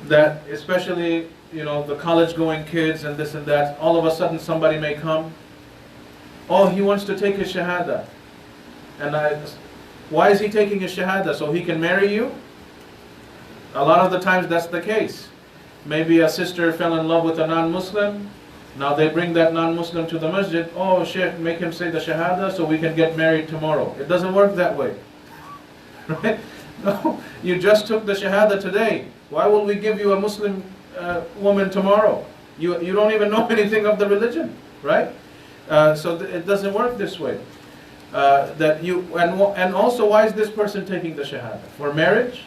That especially, the college-going kids and this and that, all of a sudden somebody may come, oh, he wants to take his shahada. And why is he taking his shahada? So he can marry you? A lot of the times that's the case. Maybe a sister fell in love with a non-Muslim. Now they bring that non-Muslim to the masjid. Oh, Sheikh, make him say the shahada so we can get married tomorrow. It doesn't work that way. Right? No, you just took the shahada today. Why will we give you a Muslim woman tomorrow? You don't even know anything of the religion, right? So it doesn't work this way. And also, why is this person taking the shahada? For marriage?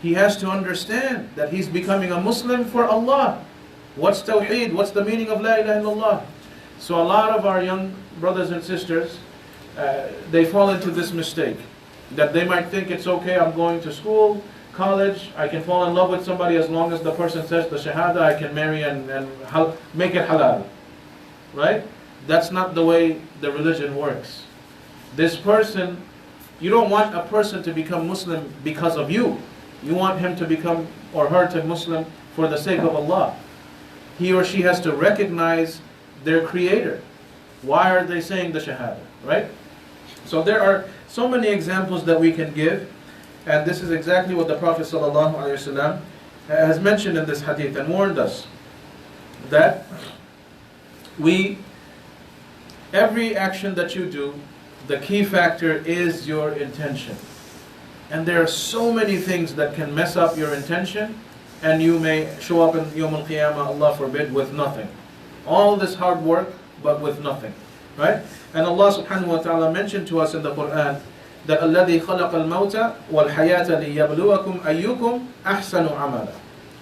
He has to understand that he's becoming a Muslim for Allah. What's Tawheed? What's the meaning of La ilaha illallah? So a lot of our young brothers and sisters, they fall into this mistake. That they might think it's okay, I'm going to school, college, I can fall in love with somebody as long as the person says the shahada, I can marry and make it halal. Right? That's not the way the religion works. This person, you don't want a person to become Muslim because of you. You want him to become, or her to Muslim for the sake of Allah. He or she has to recognize their creator. Why are they saying the shahada, right? So there are so many examples that we can give, and this is exactly what the Prophet ﷺ has mentioned in this hadith and warned us, that every action that you do, the key factor is your intention. And there are so many things that can mess up your intention, and you may show up in Yawm al-Qiyamah, Allah forbid, with nothing. All this hard work, but with nothing. Right? And Allah subhanahu wa ta'ala mentioned to us in the Quran that الَّذِي خَلَقَ الْمَوْتَ وَالْحَيَاةَ لِيَبْلُوَكُمْ أَيُّكُمْ أَحْسَنُ عَمَلًا.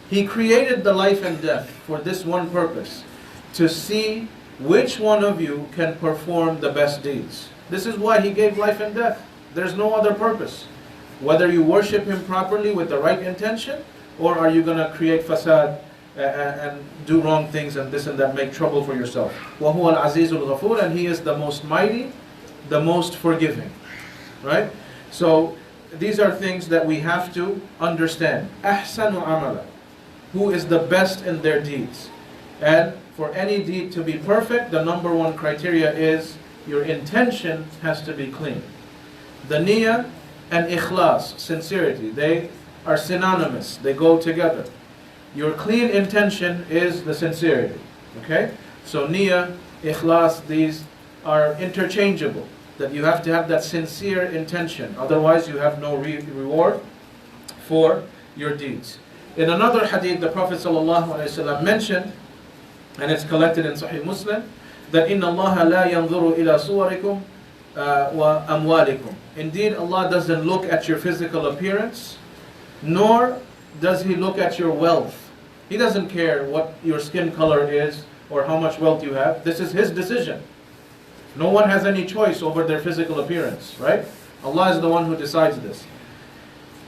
He created the life and death for this one purpose, to see which one of you can perform the best deeds. This is why He gave life and death. There's no other purpose. Whether you worship Him properly with the right intention, or are you going to create fasad and do wrong things and this and that, make trouble for yourself. وَهُوَ الْعَزِيزُ الْغَفُورُ. And He is the most mighty, the most forgiving. Right? So these are things that we have to understand. أَحْسَنُ عَمَلًا. Who is the best in their deeds. And for any deed to be perfect, the number one criteria is your intention has to be clean. The niyyah and ikhlas, sincerity, they are synonymous. They go together. Your clean intention is the sincerity. Okay? So niyyah, ikhlas, these are interchangeable. That you have to have that sincere intention. Otherwise you have no reward for your deeds. In another hadith, the Prophet ﷺ mentioned, and it's collected in Sahih Muslim, that إِنَّ اللَّهَ لَا يَنْظُرُ إِلَى صُوَرِكُمْ وَأَمْوَالِكُمْ. Indeed, Allah doesn't look at your physical appearance, nor does He look at your wealth. He doesn't care what your skin color is or how much wealth you have. This is His decision. No one has any choice over their physical appearance, right? Allah is the one who decides this.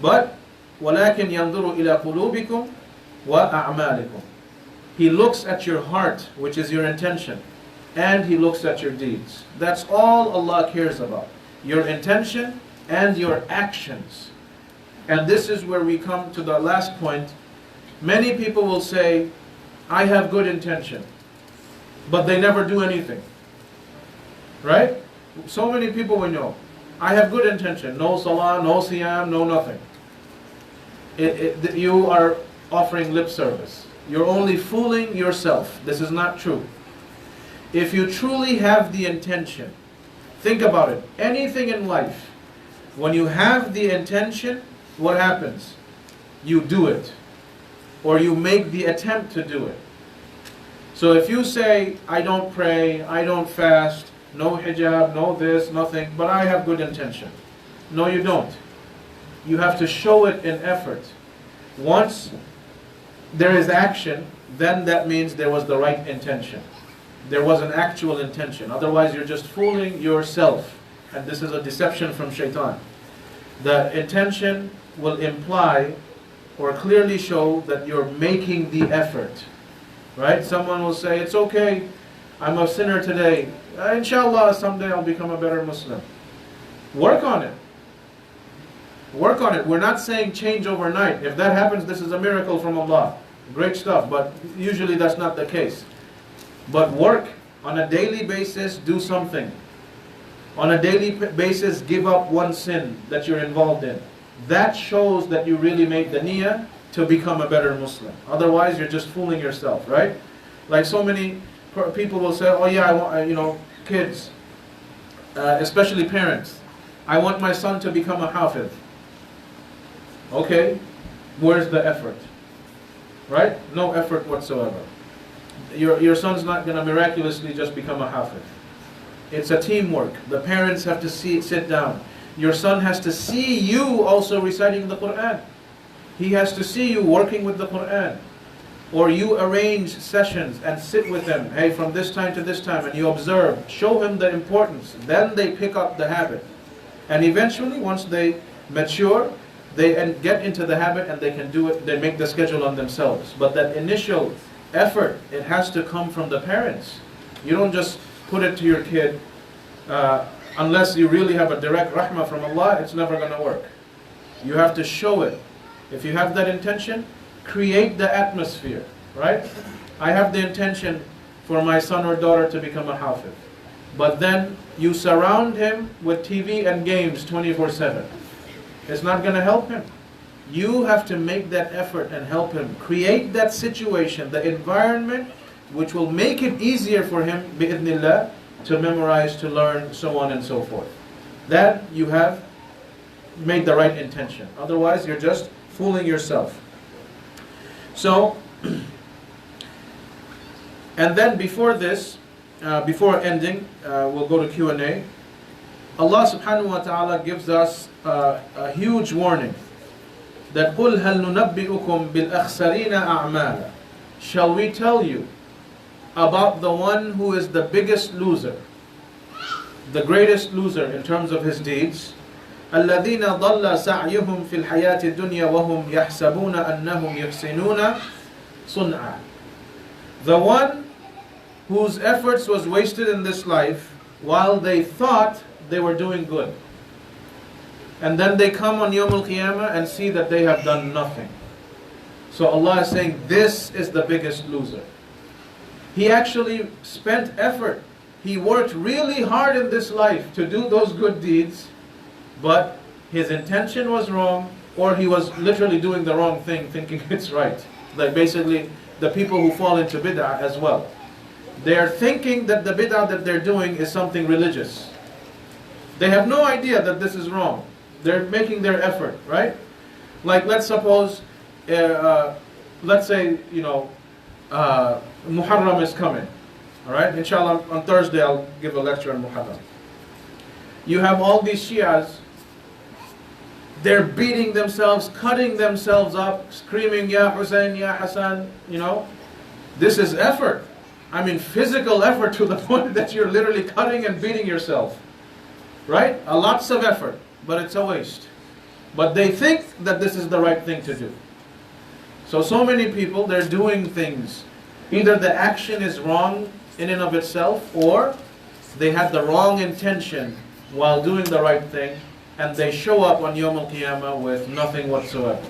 But وَلَكِنْ يَنْظُرُ إِلَى قُلُوبِكُمْ وَأَعْمَالِكُمْ. He looks at your heart, which is your intention, and He looks at your deeds. That's all Allah cares about. Your intention and your actions. And this is where we come to the last point. Many people will say, I have good intention, but they never do anything. Right? So many people we know. I have good intention. No salah, no siyam, no nothing. You are offering lip service. You're only fooling yourself. This is not true. If you truly have the intention, think about it. Anything in life, when you have the intention, what happens? You do it. Or you make the attempt to do it. So if you say, I don't pray, I don't fast, no hijab, no this, nothing, but I have good intention. No, you don't. You have to show it in effort. Once there is action, then that means there was the right intention. There was an actual intention. Otherwise, you're just fooling yourself. And this is a deception from shaitan. The intention will imply or clearly show that you're making the effort. Right? Someone will say, it's okay, I'm a sinner today. Inshallah, someday I'll become a better Muslim. Work on it. Work on it. We're not saying change overnight. If that happens, this is a miracle from Allah. Great stuff, but usually that's not the case. But work on a daily basis, do something. On a daily basis, give up one sin that you're involved in. That shows that you really made the niyyah to become a better Muslim. Otherwise, you're just fooling yourself, right? Like so many people will say, oh yeah, I want, kids, especially parents, I want my son to become a hafiz. Okay, where's the effort? Right? No effort whatsoever. Your son's not going to miraculously just become a hafiz. It's a teamwork. The parents have to sit down. Your son has to see you also reciting the Quran. He has to see you working with the Quran. Or you arrange sessions and sit with them. Hey, from this time to this time, and you observe. Show him the importance. Then they pick up the habit. And eventually, once they mature, they get into the habit and they can do it. They make the schedule on themselves. But that initial effort, it has to come from the parents. You don't just put it to your kid. Unless you really have a direct rahmah from Allah, it's never going to work. You have to show it. If you have that intention, create the atmosphere, right? I have the intention for my son or daughter to become a hafiz. But then you surround him with TV and games 24/7. It's not going to help him. You have to make that effort and help him. Create that situation, the environment, which will make it easier for him, bi'idhnillah, to memorize, to learn, so on and so forth. That you have made the right intention. Otherwise, you're just fooling yourself. So, and then before this, before ending, we'll go to Q&A. Allah subhanahu wa ta'ala gives us a huge warning that قُلْ هَلْ نُنَبِّئُكُمْ بِالْأَخْسَرِينَ أَعْمَالًا. Shall we tell you about the one who is the biggest loser, the greatest loser in terms of his deeds? الَّذِينَ ضَلَّ سَعْيُهُمْ فِي الْحَيَاةِ الدُّنْيَا وَهُمْ يَحْسَبُونَ أَنَّهُمْ يُحْسِنُونَ صُنْعًا. The one whose efforts was wasted in this life while they thought they were doing good. And then they come on Yawm al-Qiyamah and see that they have done nothing. So Allah is saying, this is the biggest loser. He actually spent effort. He worked really hard in this life to do those good deeds, but his intention was wrong, or he was literally doing the wrong thing, thinking it's right. Like basically, the people who fall into bid'ah as well. They're thinking that the bid'ah that they're doing is something religious. They have no idea that this is wrong. They're making their effort, right? Like let's suppose, let's say, Muharram is coming. All right, inshallah, on Thursday I'll give a lecture on Muharram. You have all these Shias, they're beating themselves, cutting themselves up, screaming, Ya Hussein, Ya Hassan, This is effort. I mean, physical effort to the point that you're literally cutting and beating yourself. Right? Lots of effort, but it's a waste. But they think that this is the right thing to do. So many people, they're doing things. Either the action is wrong in and of itself, or they had the wrong intention while doing the right thing, and they show up on Yawm al-Qiyamah with nothing whatsoever.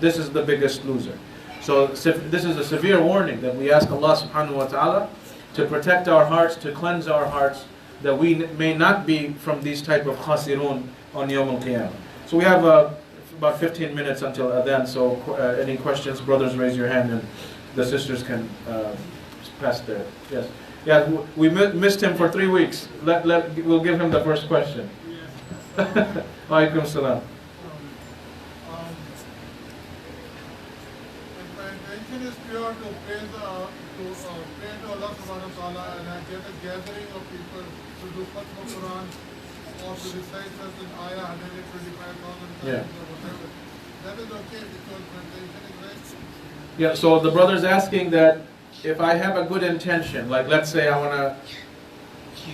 This is the biggest loser. So this is a severe warning that we ask Allah subhanahu wa ta'ala to protect our hearts, to cleanse our hearts, that we may not be from these type of khasirun on Yawm al-Qiyamah. So we have about 15 minutes until adhan, so any questions, brothers, raise your hand, and the sisters can pass there. Yes. Yeah, we missed him for 3 weeks. We'll give him the first question. Wa alaikum salam. If my intention is pure to pray to Allah subhanahu wa ta'ala and I get a gathering of people to do Khatm Quran or to recite certain ayah 125,000 times or whatever, that is okay because meditation is right. Yeah, so the brother's asking that if I have a good intention, like let's say I want to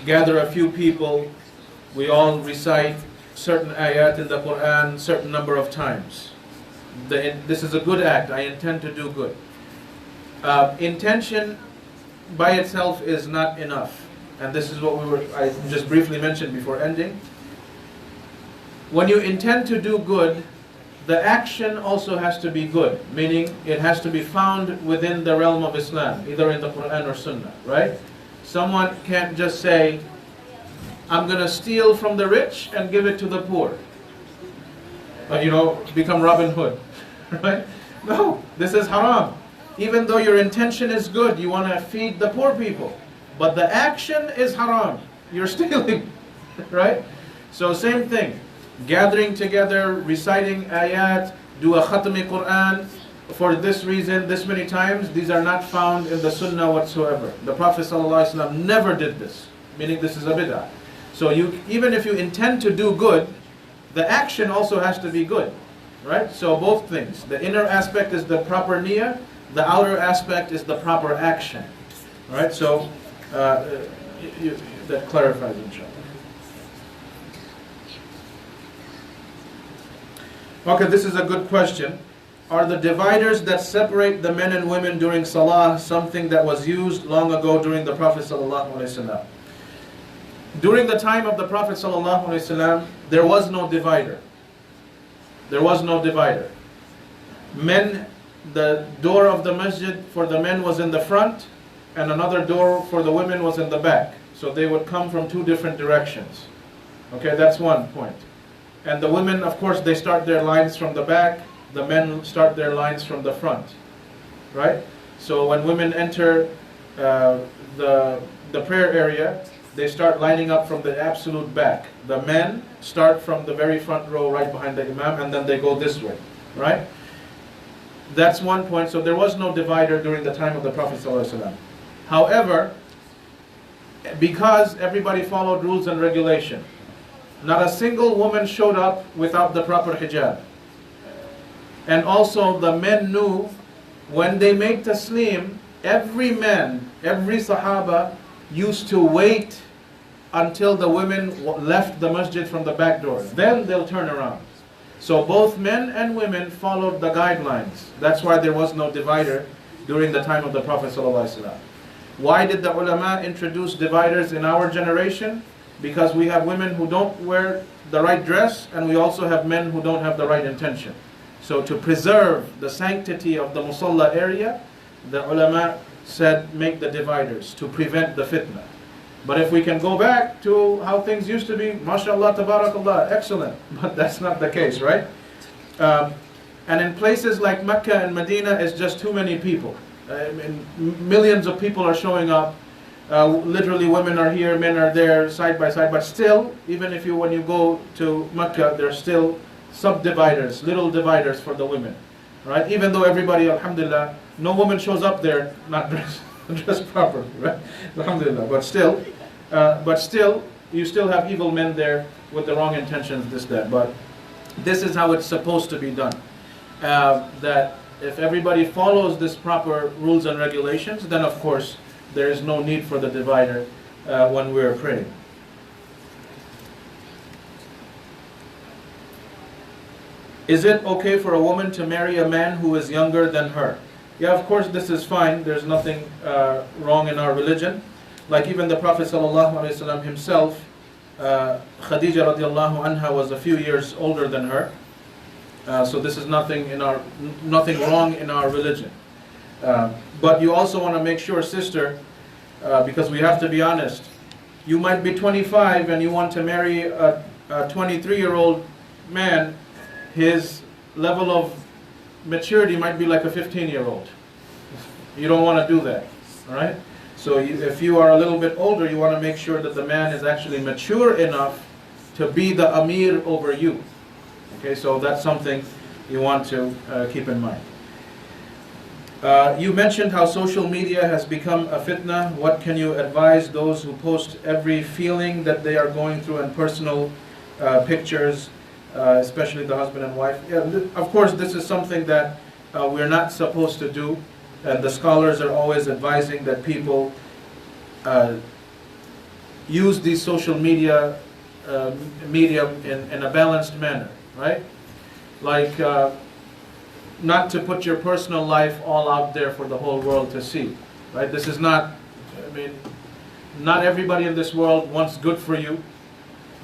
gather a few people, we all recite certain ayat in the Quran certain number of times. This is a good act, I intend to do good. Intention by itself is not enough. And this is what I just briefly mentioned before ending. When you intend to do good, the action also has to be good, meaning it has to be found within the realm of Islam, either in the Quran or Sunnah, right? Someone can't just say, I'm going to steal from the rich and give it to the poor. Become Robin Hood, right? No, this is haram. Even though your intention is good, you want to feed the poor people, but the action is haram. You're stealing, right? So same thing. Gathering together, reciting ayat, do a khatmi Quran for this reason, this many times, these are not found in the Sunnah whatsoever. The Prophet ﷺ never did this, meaning this is a bid'ah. So even if you intend to do good, the action also has to be good, right? So both things. The inner aspect is the proper niyyah, the outer aspect is the proper action, right? So that clarifies, inshallah. Okay, this is a good question. Are the dividers that separate the men and women during salah something that was used long ago during the Prophet ﷺ? During the time of the Prophet ﷺ, there was no divider. There was no divider. The door of the masjid for the men was in the front, and another door for the women was in the back. So they would come from two different directions. Okay, that's one point. And the women, of course, they start their lines from the back. The men start their lines from the front, right? So when women enter the prayer area, they start lining up from the absolute back. The men start from the very front row right behind the Imam, and then they go this way, right? That's one point. So there was no divider during the time of the Prophet ﷺ. However, because everybody followed rules and regulation, not a single woman showed up without the proper hijab. And also the men knew when they made taslim, every man, every sahaba used to wait until the women left the masjid from the back door. Then they'll turn around. So both men and women followed the guidelines. That's why there was no divider during the time of the Prophet ﷺ. Why did the ulama introduce dividers in our generation? Because we have women who don't wear the right dress, and we also have men who don't have the right intention. So to preserve the sanctity of the musalla area, the ulama said make the dividers to prevent the fitna. But if we can go back to how things used to be, mashallah, tabarakallah, excellent. But that's not the case, right? And in places like Mecca and Medina, it's just too many people. Millions of people are showing up. Literally, women are here, men are there, side by side. But still, even when you go to Mecca, there's still subdividers, little dividers for the women, right? Even though everybody, alhamdulillah, no woman shows up there not dressed properly, right? Alhamdulillah. But still, you still have evil men there with the wrong intentions, this, that. But this is how it's supposed to be done. That if everybody follows this proper rules and regulations, then of course there is no need for the divider when we're praying. Is it okay for a woman to marry a man who is younger than her? Yeah, of course this is fine. There's nothing wrong in our religion. Like even the Prophet ﷺ himself, Khadija radiallahu anha was a few years older than her. So this is nothing wrong in our religion. But you also want to make sure, sister, because we have to be honest, you might be 25 and you want to marry a 23-year-old man. His level of maturity might be like a 15-year-old. You don't want to do that, all right? So if you are a little bit older, you want to make sure that the man is actually mature enough to be the amir over you. Okay, so that's something you want to keep in mind. You mentioned how social media has become a fitna. What can you advise those who post every feeling that they are going through and personal pictures, especially the husband and wife? Yeah, of course, this is something that we're not supposed to do, and the scholars are always advising that people use these social media medium in a balanced manner, right? Like not to put your personal life all out there for the whole world to see, right? This is not, I mean, not everybody in this world wants good for you.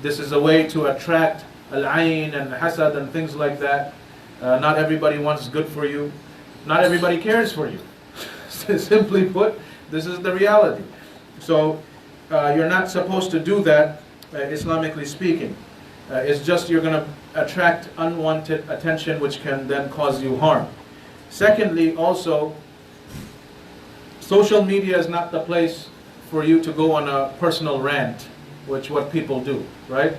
This is a way to attract al-ayn and hasad and things like that. Not everybody wants good for you. Not everybody cares for you. Simply put, this is the reality. So you're not supposed to do that, Islamically speaking. It's just you're going to attract unwanted attention, which can then cause you harm. Secondly, also, social media is not the place for you to go on a personal rant, which what people do, right?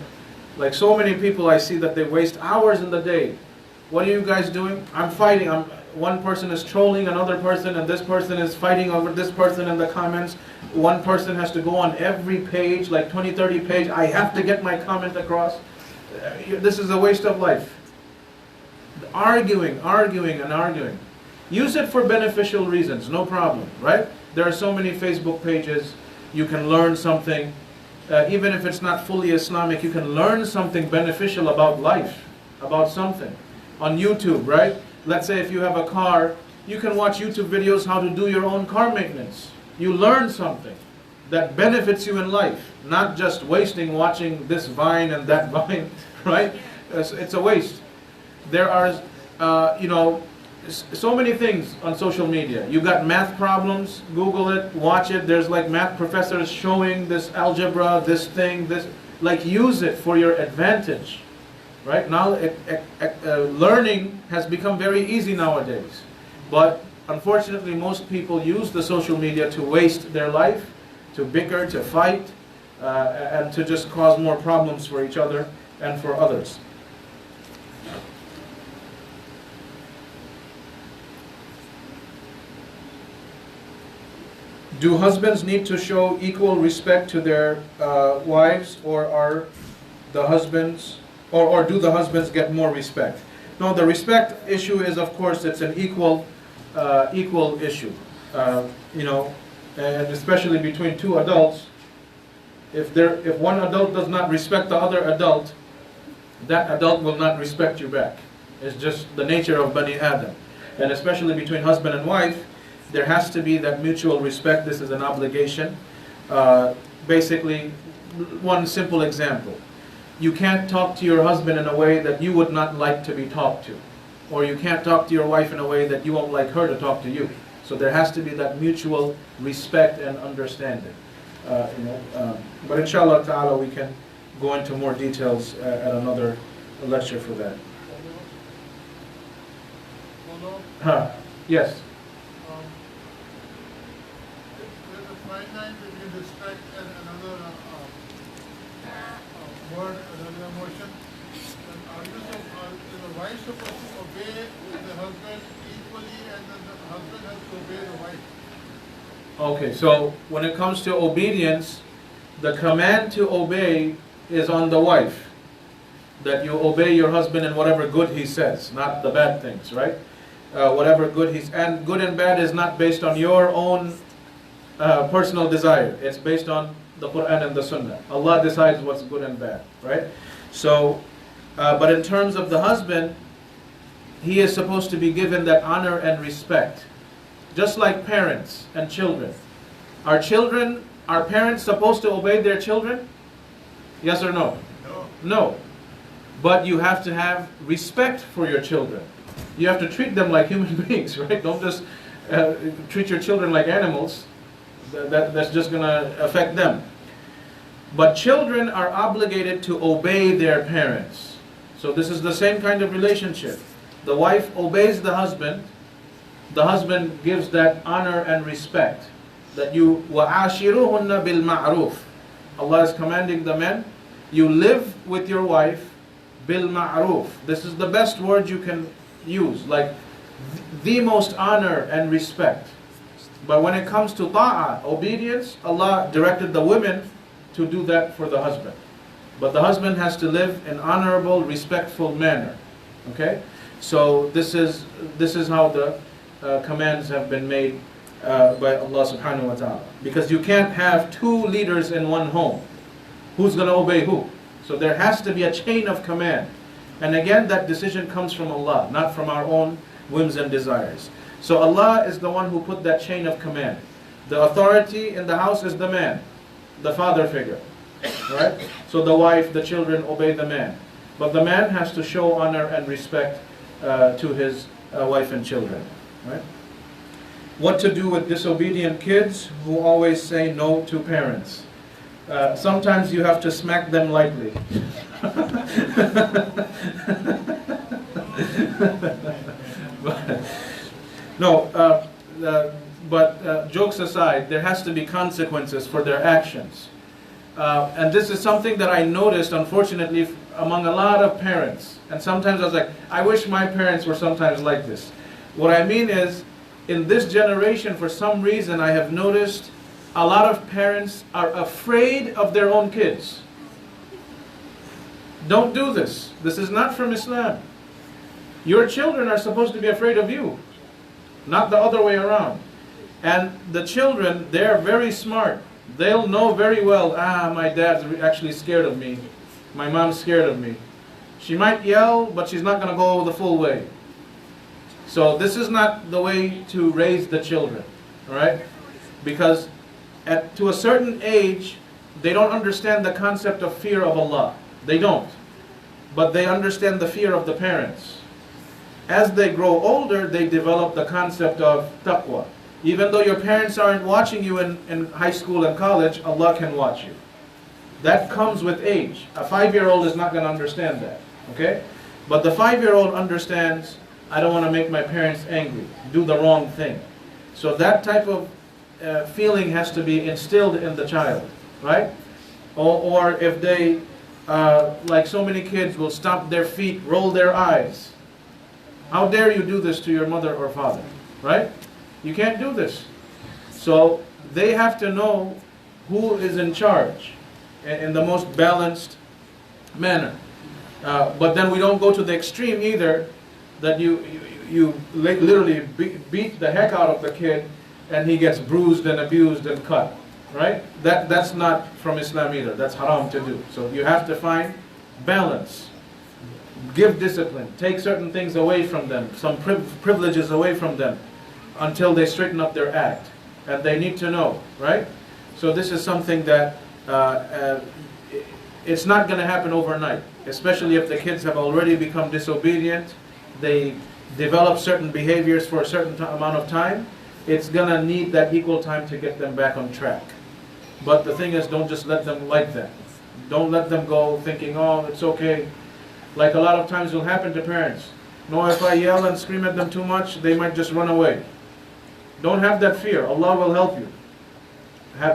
Like so many people I see that they waste hours in the day. What are you guys doing? I'm fighting. One person is trolling another person, and this person is fighting over this person in the comments. One person has to go on every page, like 20, 30 page. I have to get my comment across. This is a waste of life. Arguing. Use it for beneficial reasons, no problem, right? There are so many Facebook pages. You can learn something. Even if it's not fully Islamic, you can learn something beneficial about life, about something. On YouTube, right? Let's say if you have a car, you can watch YouTube videos how to do your own car maintenance. You learn something that benefits you in life, not just wasting watching this vine and that vine, right? It's a waste. There are, so many things on social media. You got math problems, Google it, watch it. There's like math professors showing this algebra, this thing, this, like use it for your advantage. Right now, learning has become very easy nowadays. But unfortunately, most people use the social media to waste their life, to bicker, to fight, and to just cause more problems for each other and for others. Do husbands need to show equal respect to their wives, or are the husbands, or do the husbands get more respect? No, the respect issue is, of course, it's an equal issue. And especially between two adults. If one adult does not respect the other adult, that adult will not respect you back. It's just the nature of Bani Adam. And especially between husband and wife, there has to be that mutual respect. This is an obligation. Basically, one simple example. You can't talk to your husband in a way that you would not like to be talked to. Or you can't talk to your wife in a way that you won't like her to talk to you. So there has to be that mutual respect and understanding. But inshallah ta'ala, we can go into more details at another lecture for that. Yes? There's a fine line between respect and another word, another emotion. And is the wife supposed to obey the husband equally, and then the husband has to obey the wife? Okay, so when it comes to obedience, the command to obey is on the wife. That you obey your husband in whatever good he says, not the bad things, right? Whatever good and good and bad is not based on your own personal desire. It's based on the Quran and the Sunnah. Allah decides what's good and bad, right? So, but in terms of the husband, he is supposed to be given that honor and respect. Just like parents and children. Are parents supposed to obey their children? Yes or no? No. No. But you have to have respect for your children. You have to treat them like human beings, right? Don't just treat your children like animals. That's just going to affect them. But children are obligated to obey their parents. So this is the same kind of relationship. The wife obeys the husband gives that honor and respect. That you وَعَاشِرُهُنَّ بِالْمَعْرُوفِ. Allah is commanding the men, you live with your wife bil-ma'ruf. This is the best word you can use. Like, the most honor and respect. But when it comes to ta'ah, obedience, Allah directed the women to do that for the husband. But the husband has to live in honorable, respectful manner. Okay? So this is how the commands have been made by Allah subhanahu wa ta'ala. Because you can't have two leaders in one home. Who's going to obey who? So there has to be a chain of command. And again, that decision comes from Allah, not from our own whims and desires. So Allah is the one who put that chain of command. The authority in the house is the man, the father figure. Right? So the wife, the children obey the man. But the man has to show honor and respect to his wife and children. Right? What to do with disobedient kids who always say no to parents? Sometimes you have to smack them lightly. But jokes aside, there has to be consequences for their actions. And this is something that I noticed, unfortunately, among a lot of parents. And sometimes I was like, I wish my parents were sometimes like this. What I mean is, in this generation, for some reason, I have noticed a lot of parents are afraid of their own kids. Don't do this. This is not from Islam. Your children are supposed to be afraid of you, not the other way around. And the children, they're very smart. They'll know very well, my dad's actually scared of me. My mom's scared of me. She might yell, but she's not going to go the full way. So this is not the way to raise the children, all right? Because to a certain age, they don't understand the concept of fear of Allah. They don't. But they understand the fear of the parents. As they grow older, they develop the concept of taqwa. Even though your parents aren't watching you in high school and college, Allah can watch you. That comes with age. A 5-year-old is not going to understand that. Okay? But the 5-year-old understands, I don't want to make my parents angry, do the wrong thing. So that type of feeling has to be instilled in the child. Right? Or if they, like so many kids, will stomp their feet, roll their eyes. How dare you do this to your mother or father? Right? You can't do this. So they have to know who is in charge in the most balanced manner. But then we don't go to the extreme either, that you literally beat the heck out of the kid and he gets bruised and abused and cut. Right? That's not from Islam either. That's haram to do. So you have to find balance. Give discipline. Take certain things away from them. Some privileges away from them until they straighten up their act. And they need to know. Right? So this is something that it's not going to happen overnight. Especially if the kids have already become disobedient. They develop certain behaviors for a certain amount of time. It's going to need that equal time to get them back on track. But the thing is, don't just let them like that. Don't let them go thinking, oh, it's okay. Like a lot of times will happen to parents. No, if I yell and scream at them too much, they might just run away. Don't have that fear. Allah will help you.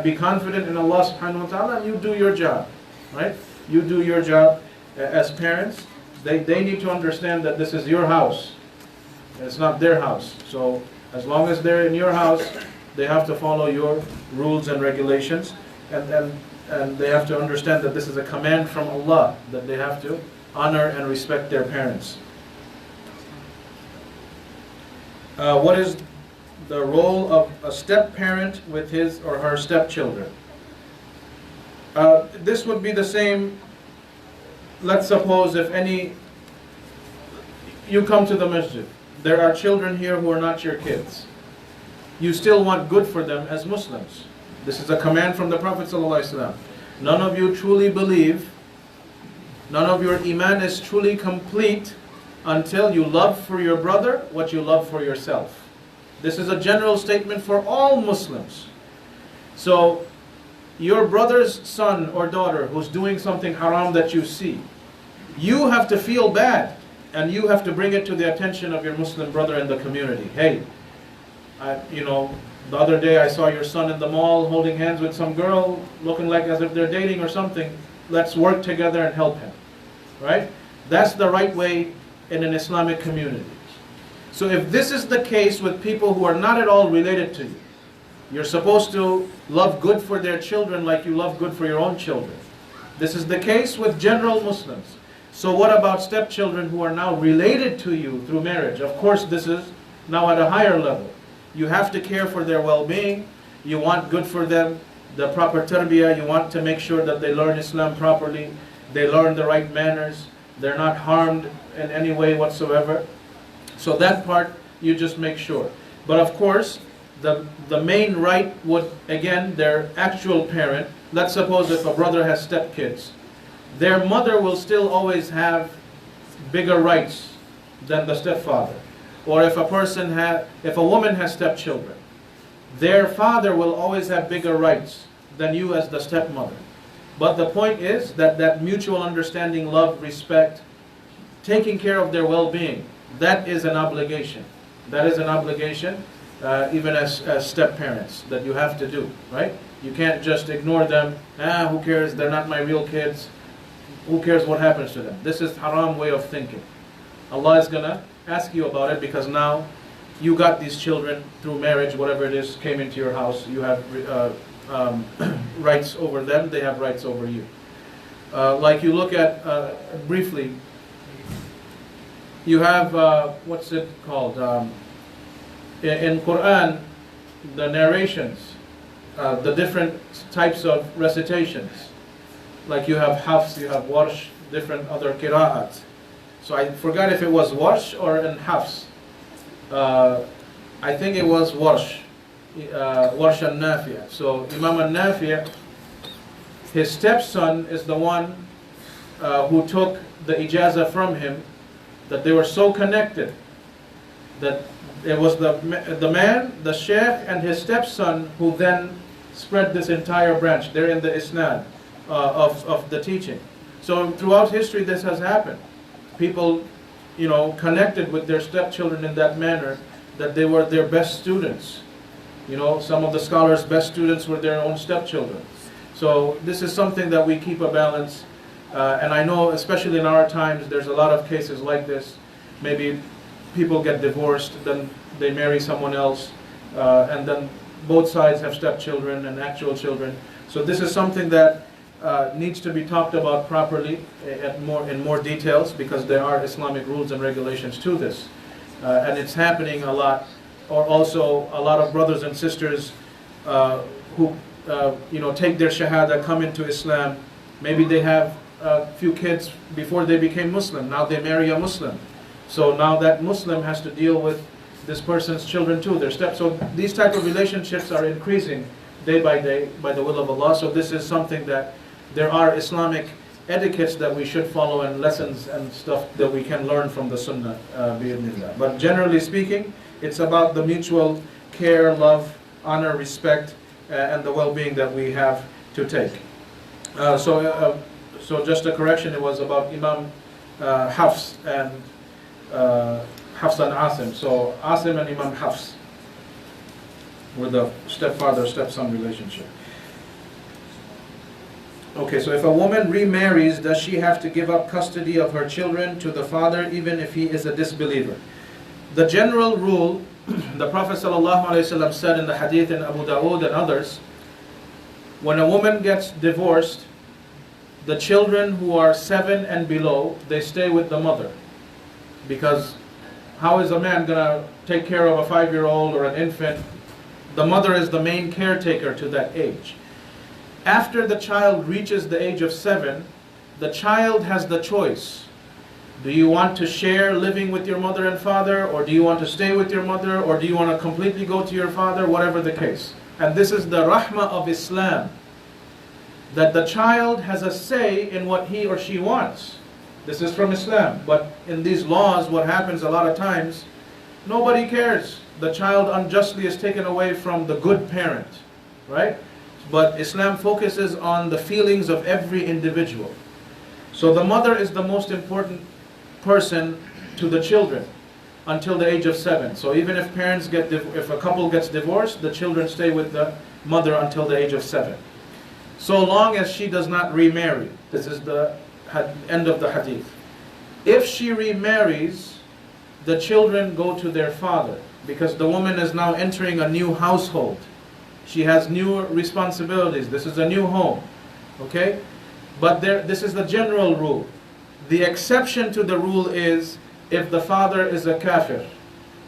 Be confident in Allah subhanahu wa ta'ala and you do your job. Right? You do your job as parents. They need to understand that this is your house. It's not their house. So as long as they're in your house, they have to follow your rules and regulations. And they have to understand that this is a command from Allah, that they have to honor and respect their parents. What is the role of a step-parent with his or her stepchildren? This would be the same. Let's suppose if you come to the masjid, there are children here who are not your kids. You still want good for them as Muslims. This is a command from the Prophet ﷺ. None of you truly believe, none of your iman is truly complete until you love for your brother what you love for yourself. This is a general statement for all Muslims. So, your brother's son or daughter who's doing something haram that you see, you have to feel bad and you have to bring it to the attention of your Muslim brother in the community. Hey, the other day I saw your son in the mall holding hands with some girl looking like as if they're dating or something. Let's work together and help him. Right? That's the right way in an Islamic community. So if this is the case with people who are not at all related to you, you're supposed to love good for their children like you love good for your own children. This is the case with general Muslims. So what about stepchildren who are now related to you through marriage? Of course, this is now at a higher level. You have to care for their well-being. You want good for them, the proper tarbiyah. You want to make sure that they learn Islam properly. They learn the right manners. They're not harmed in any way whatsoever. So that part, you just make sure. But of course, the main right would, again, their actual parent. Let's suppose if a brother has stepkids. Their mother will still always have bigger rights than the stepfather. Or if a woman has stepchildren, their father will always have bigger rights than you as the stepmother. But the point is that mutual understanding, love, respect, taking care of their well-being, that is an obligation. That is an obligation, even as step-parents, that you have to do, right? You can't just ignore them. Who cares? They're not my real kids. Who cares what happens to them? This is haram way of thinking. Allah is going to ask you about it because now you got these children through marriage, whatever it is, came into your house. You have rights over them. They have rights over you. Like you look at, briefly, you have, what's it called? In Quran, the narrations, the different types of recitations. Like you have hafs, you have warsh, different other qira'at. So I forgot if it was warsh or in hafs. I think it was warsh, warsh al-Nafi'. So Imam al-Nafi', his stepson is the one who took the ijazah from him, that they were so connected that it was the man, the sheikh, and his stepson who then spread this entire branch. They're in the isnad of the teaching. So throughout history this has happened. People, connected with their stepchildren in that manner, that they were their best students. Some of the scholars' best students were their own stepchildren. So this is something that we keep a balance. And I know, especially in our times, there's a lot of cases like this. Maybe people get divorced, then they marry someone else, and then both sides have stepchildren and actual children. So this is something that needs to be talked about properly in more details, because there are Islamic rules and regulations to this. And it's happening a lot. Or also a lot of brothers and sisters who take their shahada, come into Islam. Maybe they have a few kids before they became Muslim. Now they marry a Muslim. So now that Muslim has to deal with this person's children too, their steps. So these type of relationships are increasing day by day by the will of Allah. So this is something that there are Islamic etiquettes that we should follow, and lessons and stuff that we can learn from the Sunnah. But generally speaking, it's about the mutual care, love, honor, respect, and the well-being that we have to take. So just a correction, it was about Imam Hafs and Hafs and Asim. So Asim and Imam Hafs were the stepfather-stepson relationship. Okay, so if a woman remarries, does she have to give up custody of her children to the father even if he is a disbeliever? The general rule, the Prophet ﷺ said in the hadith in Abu Dawood and others, when a woman gets divorced, the children who are 7 and below, they stay with the mother. Because how is a man going to take care of a 5-year-old or an infant? The mother is the main caretaker to that age. After the child reaches the age of 7, the child has the choice. Do you want to share living with your mother and father, or do you want to stay with your mother, or do you want to completely go to your father, whatever the case. And this is the rahmah of Islam, that the child has a say in what he or she wants. This is from Islam. But in these laws, what happens a lot of times, nobody cares. The child unjustly is taken away from the good parent, right? But Islam focuses on the feelings of every individual. So the mother is the most important person to the children until the age of 7. So even if if a couple gets divorced, the children stay with the mother until the age of 7. So long as she does not remarry. This is the end of the hadith. If she remarries, the children go to their father, because the woman is now entering a new household. She has new responsibilities. This is a new home. Okay? But this is the general rule. The exception to the rule is if the father is a kafir,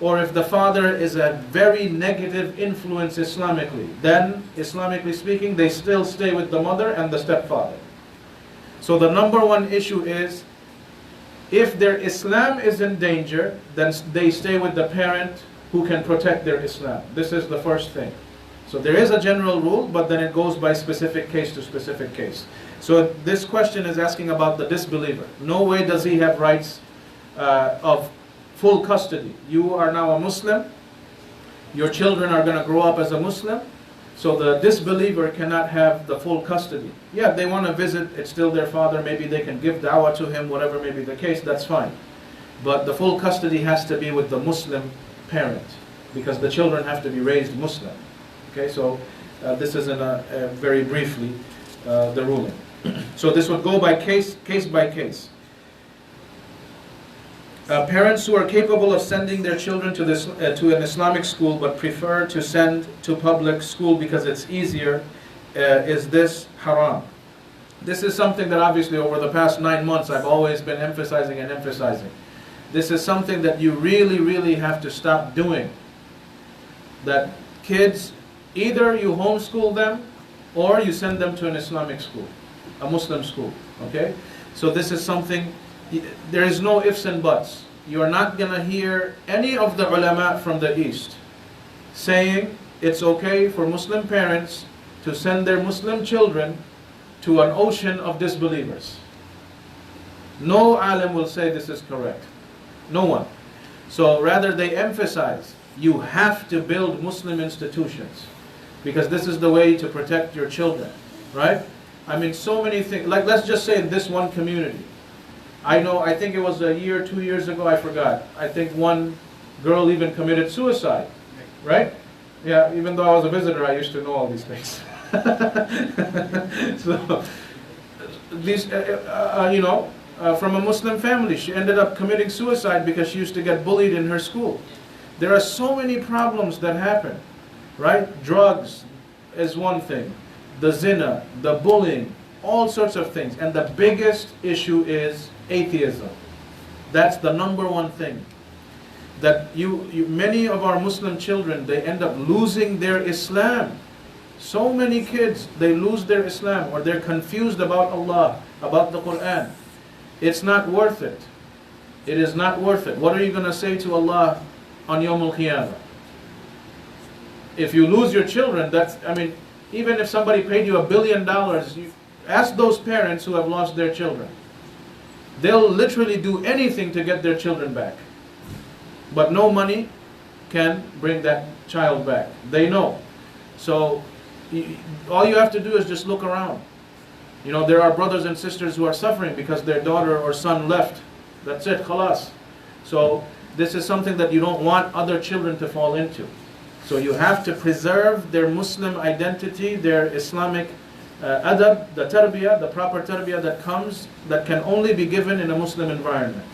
or if the father is a very negative influence Islamically, then, Islamically speaking, they still stay with the mother and the stepfather. So the number one issue is, if their Islam is in danger, then they stay with the parent who can protect their Islam. This is the first thing. So there is a general rule, but then it goes by specific case to specific case. So this question is asking about the disbeliever. No way does he have rights of full custody. You are now a Muslim. Your children are going to grow up as a Muslim. So the disbeliever cannot have the full custody. Yeah, they want to visit, it's still their father, maybe they can give da'wah to him, whatever may be the case, that's fine. But the full custody has to be with the Muslim parent, because the children have to be raised Muslim. Okay, so this is very briefly the ruling. So this would go by case by case. Parents who are capable of sending their children to an Islamic school but prefer to send to public school because it's easier, is this haram? This is something that obviously over the past 9 months I've always been emphasizing and emphasizing. This is something that you really, really have to stop doing. That kids, either you homeschool them or you send them to an Islamic school, a Muslim school. Okay? So this is something. There is no ifs and buts. You are not going to hear any of the ulama from the East saying it's okay for Muslim parents to send their Muslim children to an ocean of disbelievers. No alim will say this is correct. No one. So rather they emphasize, you have to build Muslim institutions, because this is the way to protect your children. Right? I mean, so many things. Like, let's just say in this one community, I think it was a year, 2 years ago, I forgot. I think one girl even committed suicide, right? Yeah, even though I was a visitor, I used to know all these things. So, these, from a Muslim family, she ended up committing suicide because she used to get bullied in her school. There are so many problems that happen, right? Drugs is one thing, the zina, the bullying, all sorts of things. And the biggest issue is atheism. That's the number one thing. That many of our Muslim children, they end up losing their Islam. So many kids, they lose their Islam, or they're confused about Allah, about the Quran. It's not worth it. It is not worth it. What are you going to say to Allah on Yawm al-Qiyamah? If you lose your children, even if somebody paid you $1 billion, ask those parents who have lost their children. They'll literally do anything to get their children back. But no money can bring that child back. They know. So all you have to do is just look around. There are brothers and sisters who are suffering because their daughter or son left. That's it, khalas. So this is something that you don't want other children to fall into. So you have to preserve their Muslim identity, their Islamic adab, the tarbiyah, the proper tarbiyah that can only be given in a Muslim environment.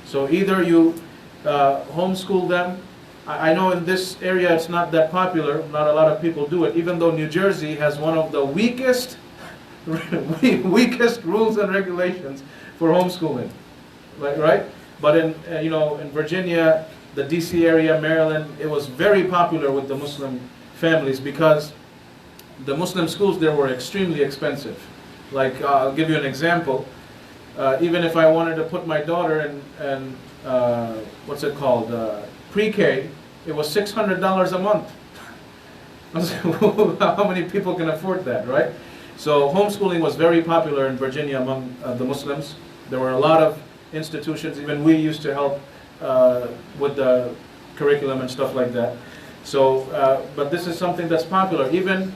So either you homeschool them. I know in this area it's not that popular, not a lot of people do it, even though New Jersey has one of the weakest rules and regulations for homeschooling, right? But in Virginia, the DC area, Maryland, it was very popular with the Muslim families because the Muslim schools there were extremely expensive. Like, I'll give you an example. Even if I wanted to put my daughter in what's it called, pre-K, it was $600 a month. How many people can afford that, right? So homeschooling was very popular in Virginia among the Muslims. There were a lot of institutions. Even we used to help with the curriculum and stuff like that. So, but this is something that's popular. Even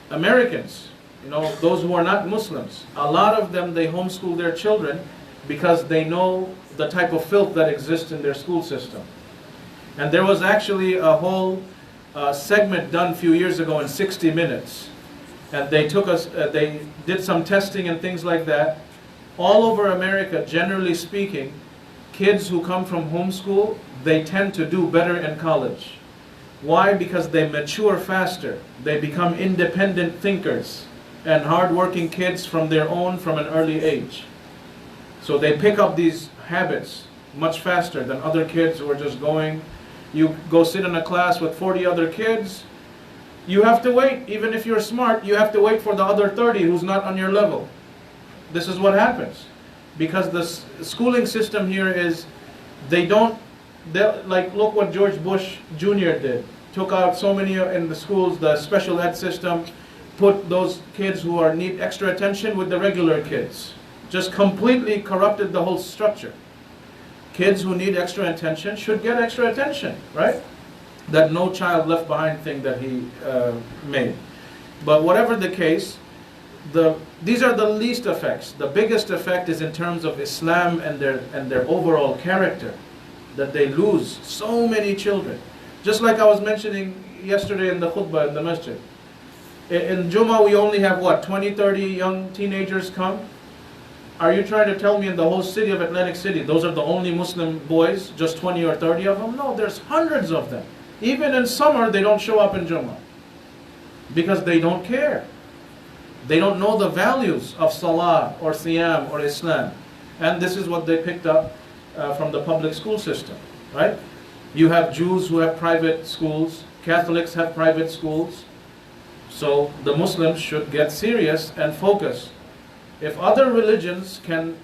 Americans, those who are not Muslims, a lot of them, they homeschool their children because they know the type of filth that exists in their school system. And there was actually a whole segment done a few years ago in 60 Minutes. And they did some testing and things like that. All over America, generally speaking, kids who come from homeschool, they tend to do better in college. Why? Because they mature faster. They become independent thinkers and hardworking kids from an early age. So they pick up these habits much faster than other kids who are just going. You go sit in a class with 40 other kids, you have to wait. Even if you're smart, you have to wait for the other 30 who's not on your level. This is what happens. Because the schooling system here is, like, look what George Bush Jr. did. Took out so many in the schools, the special ed system, put those kids who need extra attention with the regular kids. Just completely corrupted the whole structure. Kids who need extra attention should get extra attention, right? That no child left behind thing that he made. But whatever the case, these are the least effects. The biggest effect is in terms of Islam and their overall character, that they lose so many children. Just like I was mentioning yesterday in the khutbah in the masjid. In Jummah we only have what, 20, 30 young teenagers come? Are you trying to tell me in the whole city of Atlantic City, those are the only Muslim boys, just 20 or 30 of them? No, there's hundreds of them. Even in summer, they don't show up in Jummah. Because they don't care. They don't know the values of Salah or Siyam or Islam. And this is what they picked up from the public school system, right? You have Jews who have private schools, Catholics have private schools. So the Muslims should get serious and focus. If other religions can,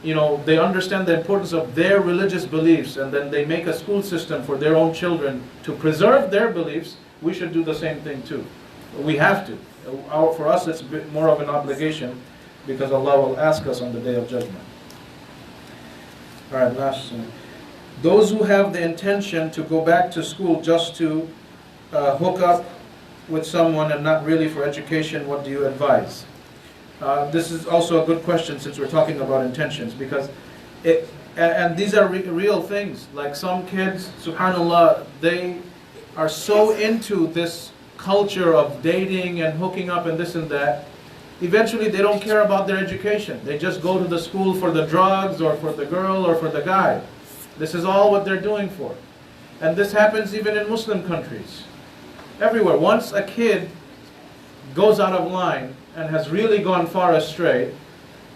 they understand the importance of their religious beliefs and then they make a school system for their own children to preserve their beliefs, we should do the same thing too. We have to. For us it's a bit more of an obligation because Allah will ask us on the Day of Judgment. Alright, last one. Those who have the intention to go back to school just to hook up with someone and not really for education, what do you advise? This is also a good question since we're talking about intentions, because and these are real things. Like some kids, subhanAllah, they are so into this culture of dating and hooking up and this and that, eventually they don't care about their education. They just go to the school for the drugs or for the girl or for the guy. This is all what they're doing for. And this happens even in Muslim countries. Everywhere. Once a kid goes out of line and has really gone far astray,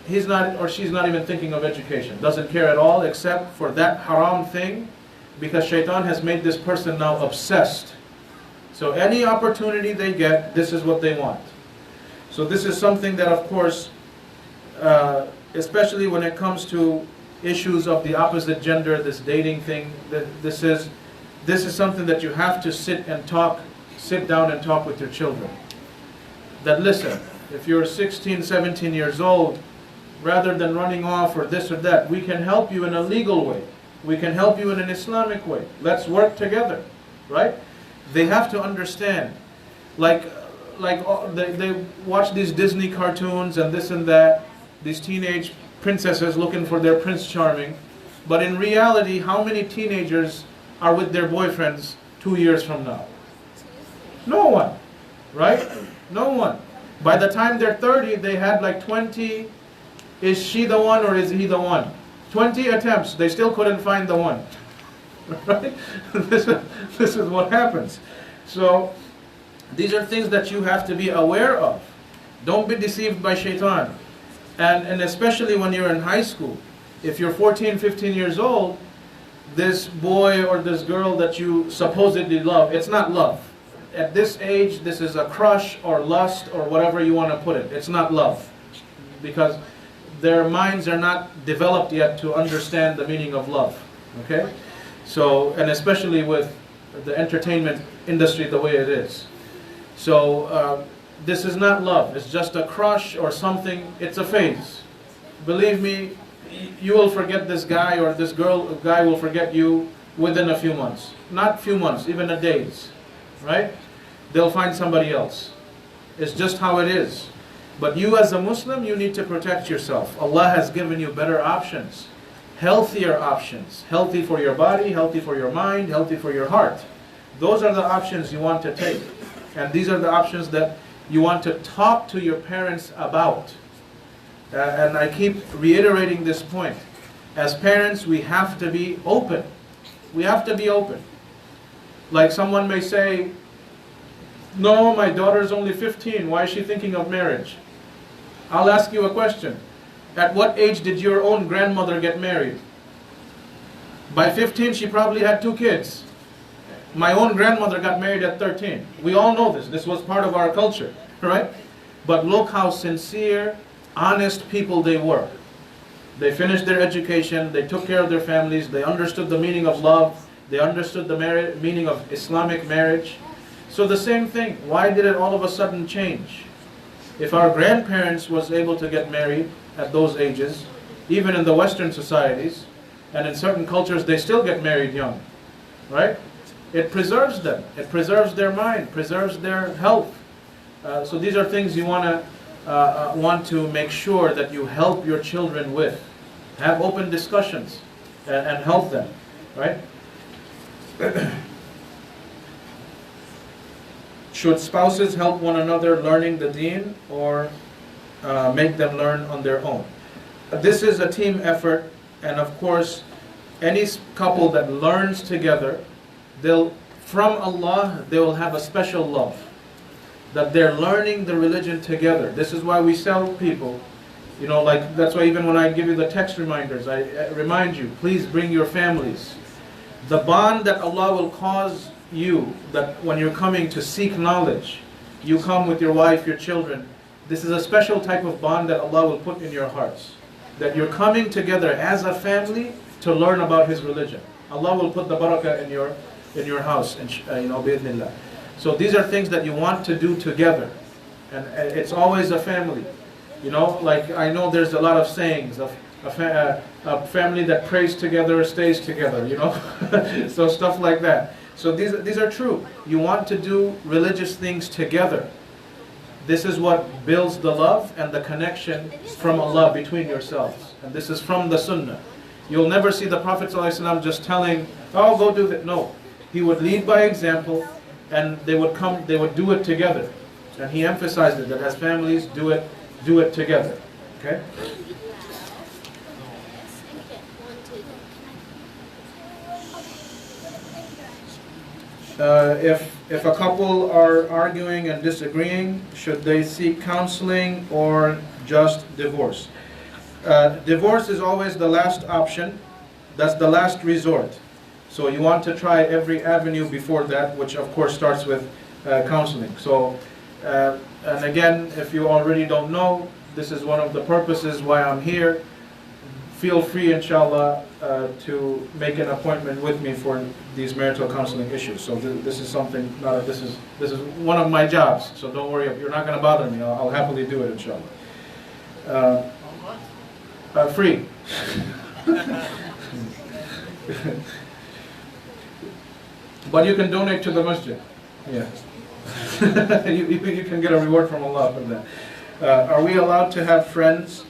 he's not or she's not even thinking of education. Doesn't care at all except for that haram thing, because shaitan has made this person now obsessed. So any opportunity they get, this is what they want. So this is something that, of course, especially when it comes to issues of the opposite gender, this dating thing, this is something that you have to sit down and talk with your children. That listen, if you're 16, 17 years old, rather than running off or this or that, we can help you in a legal way. We can help you in an Islamic way. Let's work together, right? They have to understand, like they watch these Disney cartoons and this and that, these teenage princesses looking for their Prince Charming, but in reality, how many teenagers are with their boyfriends 2 years from now? No one, right? No one. By the time they're 30, they had like 20, is she the one or is he the one? 20 attempts, they still couldn't find the one. Right? This is what happens. So, these are things that you have to be aware of. Don't be deceived by shaitan. And especially when you're in high school. If you're 14, 15 years old, this boy or this girl that you supposedly love, it's not love. At this age, this is a crush or lust or whatever you want to put it. It's not love. Because their minds are not developed yet to understand the meaning of love. Okay? So, and especially with the entertainment industry the way it is. So, this is not love. It's just a crush or something. It's a phase. Believe me, you will forget this guy or this guy will forget you within a few months. Not few months, even a days. Right? They'll find somebody else. It's just how it is. But you as a Muslim, you need to protect yourself. Allah has given you better options. Healthier options. Healthy for your body, healthy for your mind, healthy for your heart. Those are the options you want to take. And these are the options that you want to talk to your parents about. And I keep reiterating this point. As parents, we have to be open. We have to be open. Like someone may say, no, my daughter's only 15. Why is she thinking of marriage? I'll ask you a question. At what age did your own grandmother get married? By 15, she probably had 2 kids. My own grandmother got married at 13. We all know this. This was part of our culture, right? But look how sincere, honest people they were. They finished their education, they took care of their families, they understood the meaning of love, they understood the meaning of Islamic marriage. So the same thing, why did it all of a sudden change? If our grandparents was able to get married at those ages, even in the Western societies, and in certain cultures they still get married young, right? It preserves them, it preserves their mind, preserves their health. So these are things you want to make sure that you help your children with. Have open discussions and help them, right? Should spouses help one another learning the deen, or make them learn on their own? This is a team effort, and of course, any couple that learns together, from Allah, they will have a special love. That they're learning the religion together. This is why we tell people, you know, like, that's why even when I give you the text reminders, I remind you, please bring your families. The bond that Allah will cause you, that when you're coming to seek knowledge, you come with your wife, your children, this is a special type of bond that Allah will put in your hearts. That you're coming together as a family to learn about His religion. Allah will put the barakah in your house, you know, bi'idhnillah. So these are things that you want to do together. And it's always a family. You know, like I know there's a lot of sayings of a family that prays together stays together, you know. So stuff like that. So these are true. You want to do religious things together. This is what builds the love and the connection from Allah between yourselves. And this is from the Sunnah. You'll never see the Prophet ﷺ just telling, oh, go do that. No. He would lead by example, and they would do it together. And he emphasized it, that as families do it together. Okay? If a couple are arguing and disagreeing, should they seek counseling or just divorce? Divorce is always the last option. That's the last resort. So you want to try every avenue before that, which of course starts with counseling. So, and again, if you already don't know, this is one of the purposes why I'm here. Feel free, inshallah, to make an appointment with me for these marital counseling issues. So this is something, this is one of my jobs. So don't worry, you're not going to bother me. I'll happily do it, inshallah. Free. But you can donate to the masjid. Yeah. you can get a reward from Allah for that. Are we allowed to have friends,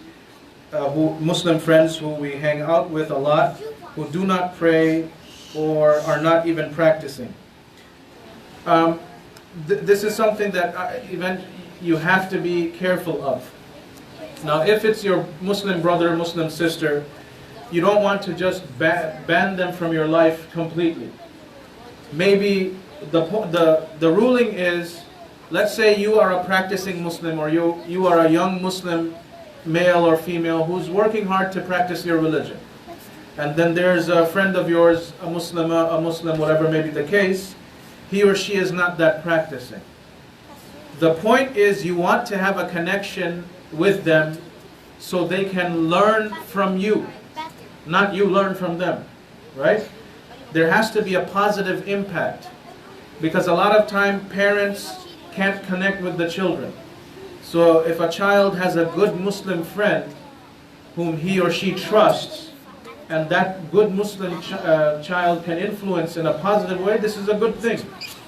Muslim friends who we hang out with a lot, who do not pray or are not even practicing? This is something that you have to be careful of. Now, if it's your Muslim brother, Muslim sister, you don't want to just ban them from your life completely. Maybe the ruling is, let's say you are a practicing Muslim, or you are a young Muslim, male or female, who's working hard to practice your religion. And then there's a friend of yours, a Muslim, whatever may be the case, he or she is not that practicing. The point is, you want to have a connection with them so they can learn from you, not you learn from them, right? There has to be a positive impact, because a lot of time parents can't connect with the children. So if a child has a good Muslim friend whom he or she trusts, and that good Muslim child can influence in a positive way, this is a good thing.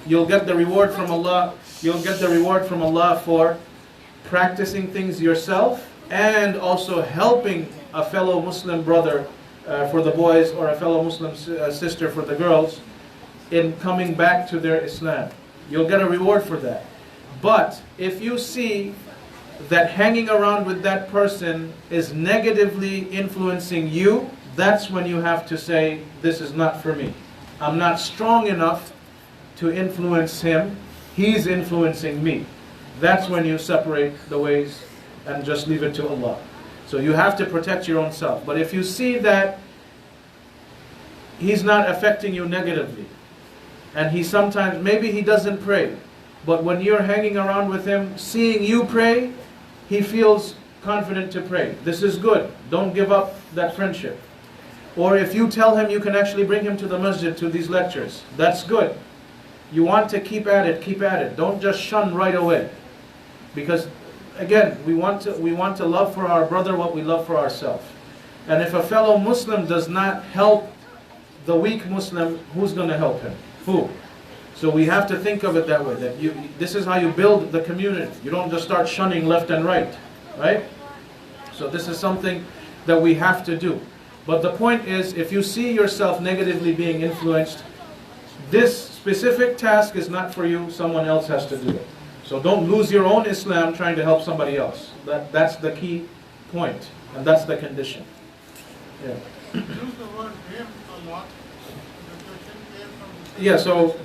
You'll get the reward from Allah. You'll get the reward from Allah for practicing things yourself, and also helping a fellow Muslim brother for the boys, or a fellow Muslim sister for the girls, in coming back to their Islam. You'll get a reward for that. But if you see that hanging around with that person is negatively influencing you, that's when you have to say, this is not for me. I'm not strong enough to influence him. He's influencing me. That's when you separate the ways and just leave it to Allah. So you have to protect your own self. But if you see that he's not affecting you negatively, and he sometimes, maybe he doesn't pray, but when you're hanging around with him, seeing you pray, he feels confident to pray. This is good. Don't give up that friendship. Or if you tell him you can actually bring him to the masjid to these lectures, that's good. You want to keep at it, keep at it. Don't just shun right away. Because again, we want to love for our brother what we love for ourselves. And if a fellow Muslim does not help the weak Muslim, who's going to help him? Who? So we have to think of it that way, that this is how you build the community. You don't just start shunning left and right, right? So this is something that we have to do. But the point is, if you see yourself negatively being influenced, this specific task is not for you, someone else has to do it. So don't lose your own Islam trying to help somebody else. That's the key point, and that's the condition. Yeah. Use the word him a lot. The question came from the Yeah, so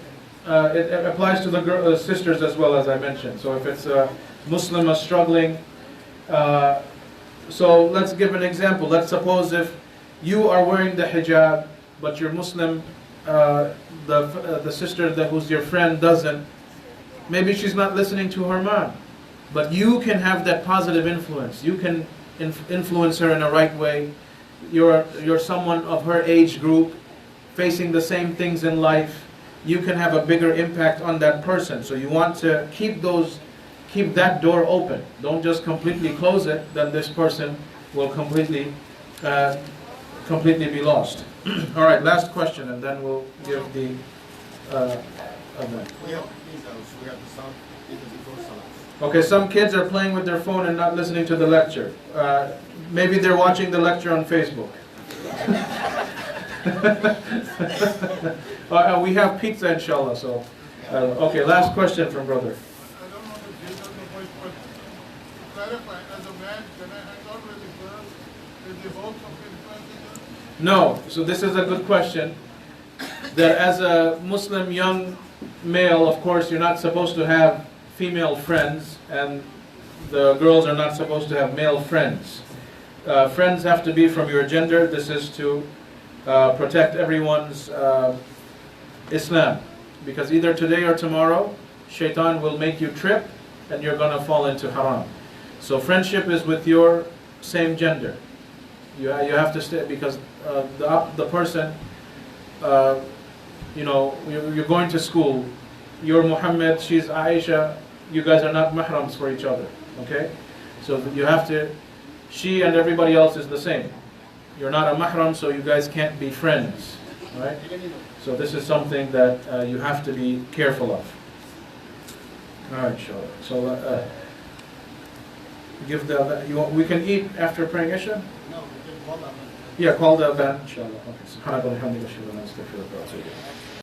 it applies to the sisters as well, as I mentioned. So if it's a Muslim is struggling, so let's give an example. Let's suppose if you are wearing the hijab, but your Muslim, the sister who's your friend doesn't. Maybe she's not listening to her mom, but you can have that positive influence. You can influence her in a right way. You're someone of her age group, facing the same things in life. You can have a bigger impact on that person. So you want to keep that door open. Don't just completely close it. Then this person will completely be lost. All right, last question, and then we'll give the event. Okay, some kids are playing with their phone and not listening to the lecture. Maybe they're watching the lecture on Facebook. We have pizza, inshallah. So, okay, last question from brother. I don't know the date of the voice, but to clarify, as a man, can I hang out with a girl with the hopes of influencing her? No. So this is a good question. That as a Muslim young male, of course, you're not supposed to have female friends, and the girls are not supposed to have male friends. Friends have to be from your gender. This is to protect everyone's Islam. Because either today or tomorrow, shaitan will make you trip and you're going to fall into haram. So friendship is with your same gender. You have to stay, because the person, you're going to school, you're Muhammad, she's Aisha, you guys are not mahrams for each other, okay? So you have to, she and everybody else is the same. You're not a mahram, so you guys can't be friends, right? So this is something that you have to be careful of. All right, inshallah. So we can eat after praying Isha? No, we can call that. Yeah, call the adhan, inshallah. Okay.